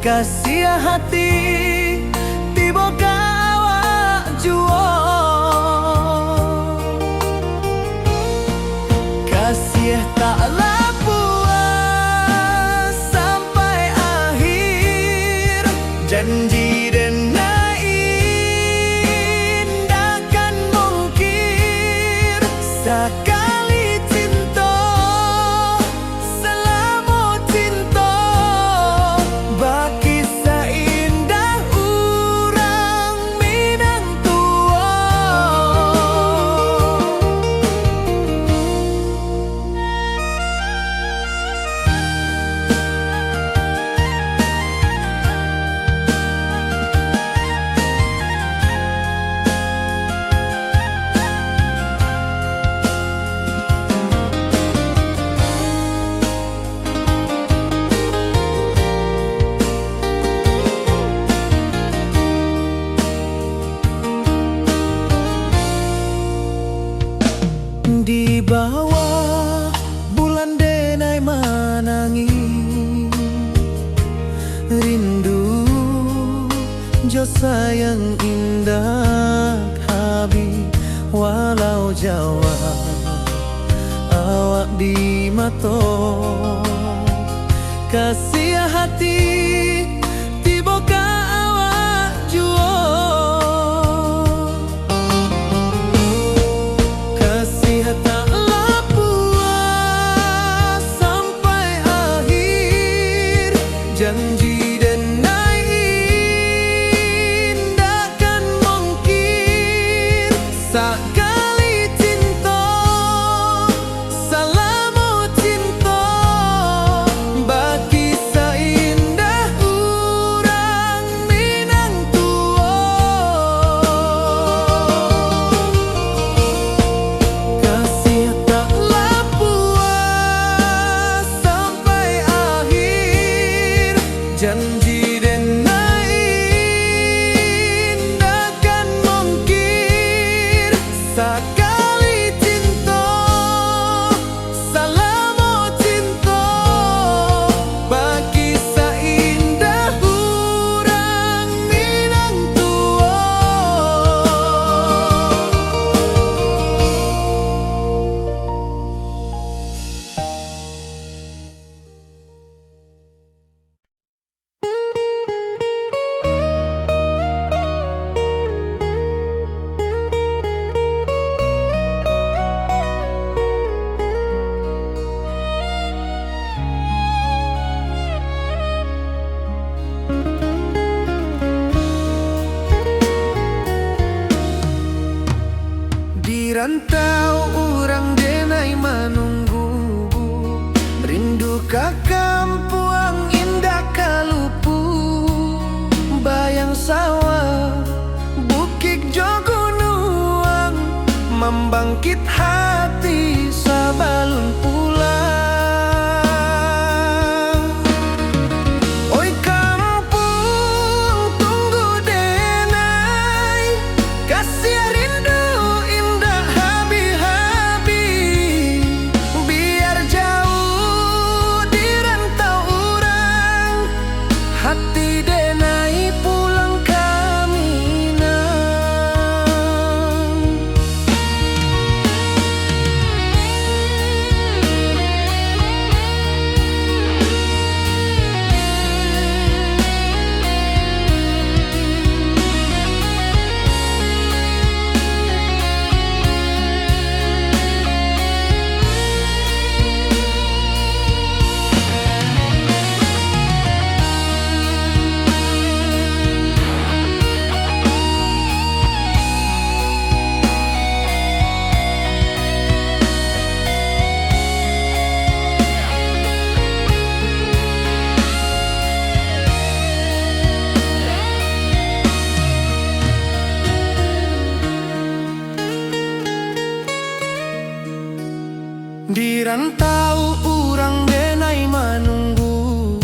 kasih hati tiba awak jual. Kasih taklah puas sampai akhir. Janji denai indakan mungkir. Sekali cinta selama cinta, baki seindah urang Minang tua. Di bawah bulan denai manangi, rindu jo sayang indah habi. Walau Jawa awak di mato, kasih hati tiba ka awak juo. Kasih taklah puas sampai akhir. Janji denai indakan mungkir. Sekali cinta selama cinta, baki seindah urang Minang tua. Kasih taklah puas sampai akhir. Janji denai indakan mungkir. Sekali cinta selama cinta, baki seindah urang Minang tua. Di rantau orang denai menunggu, rindu ka kampuang indah kalupu. Bayang sawah bukit jo gunung, membangkit hati sabalun pulang. Oi kampung tunggu denai, kasih rindu indah habi-habi. Biar jauh di rantau urang, hati denai pulang ke Minang. Di rantau urang denai menunggu,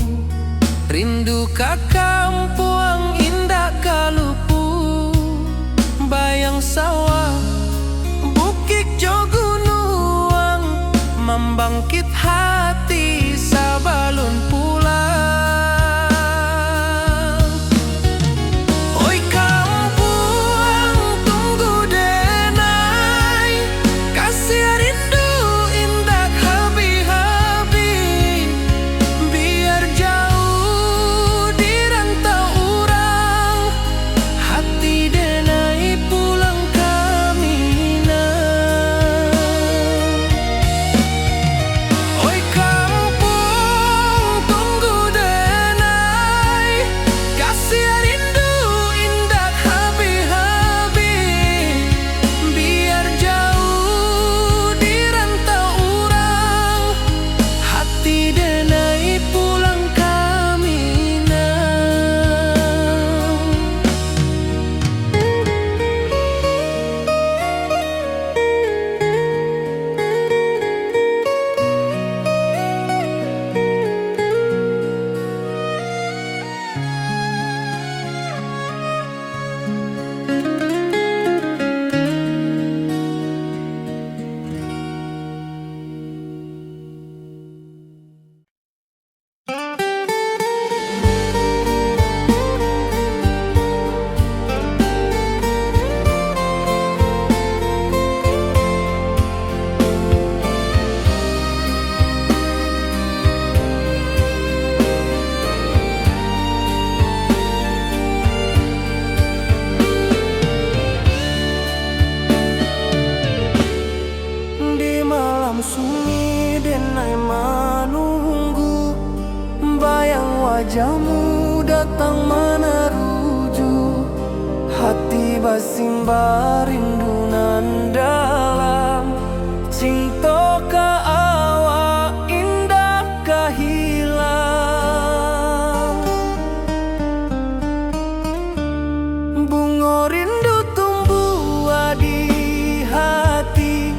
rindu ka kampuang indah kalupu. Bayang sawah bukit jo gunung, membangkit hati sabalun pulang. Oi kampuang tunggu denai, kasih rindu indah habi. wajahmu datang meneruju, hati basimba rindu nan dalam. Cinta ka awak indah kahilang, bunga rindu tumbuh di hati,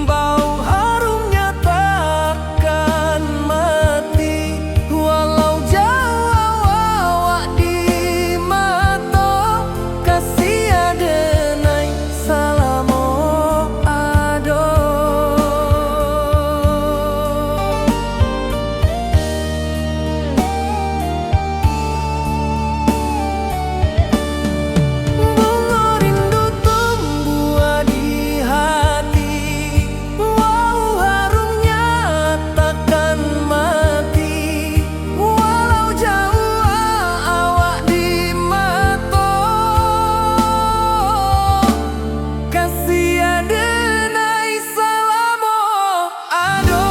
bau harumnya takkan mati. Walau jauh awak di mata, kasih adenai salamo ado. Bunga rindu tumbuh di hati, wow harumnya takkan mati. Walau jauh awak di mata, kasih adenai salamo ado.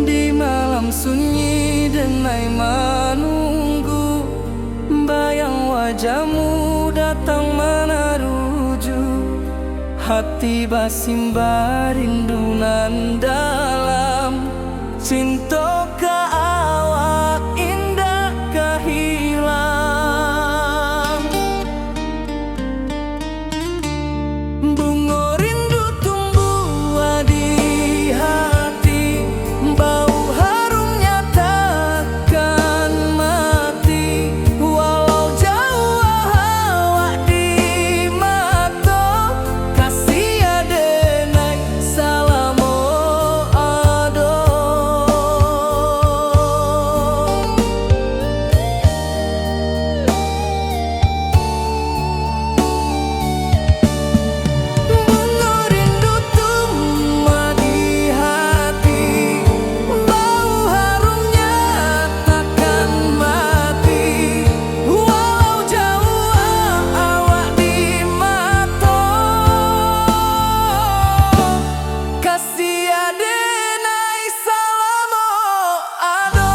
Di malam sunyi denai menunggu, bayang wajahmu datang meneruju, hati basimba rindu nan dalam. Cinta ka awak indah kahilang, bunga rindu tumbuh di hati, bau harumnya takkan mati. Walau jauh awak di mata, kasih adenai salamo ado. Bunga rindu tumbuh di hati, bau harumnya takkan mati. Walau jauh awak di mata, kasih adenai salamo ado.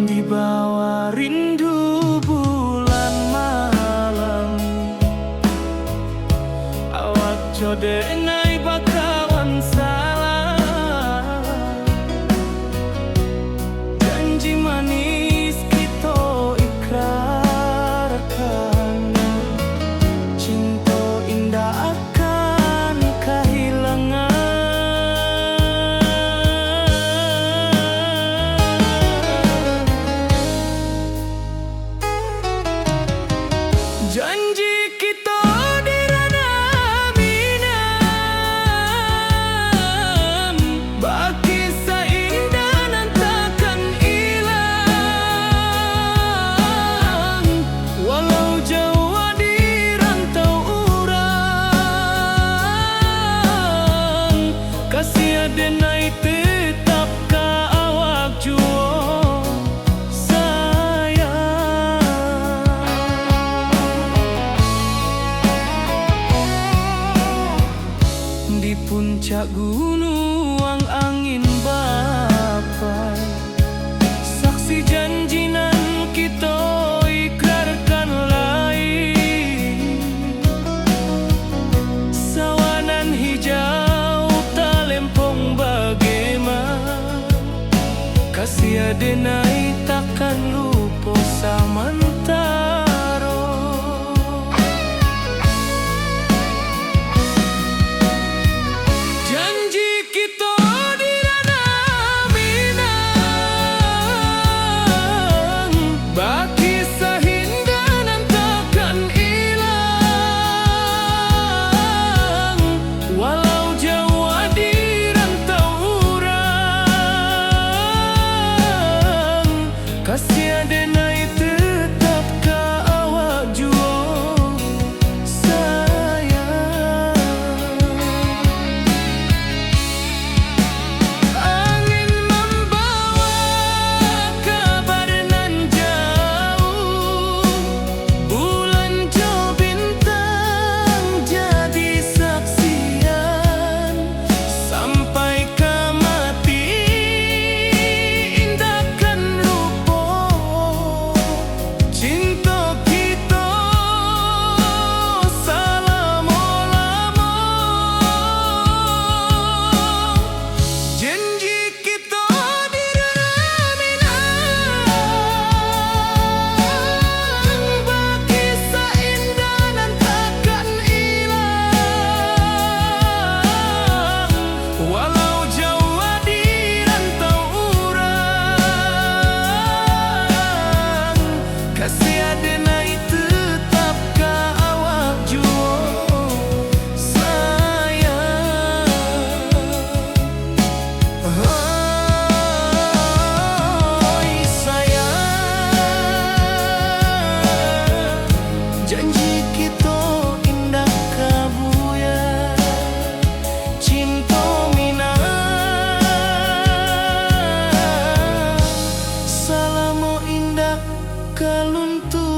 Di bawah rindu bulan malam, awak codenai bakawan salah. Janji manis kita ikrarkan, cinta indah akan kehilangan. Janji kita kaluntu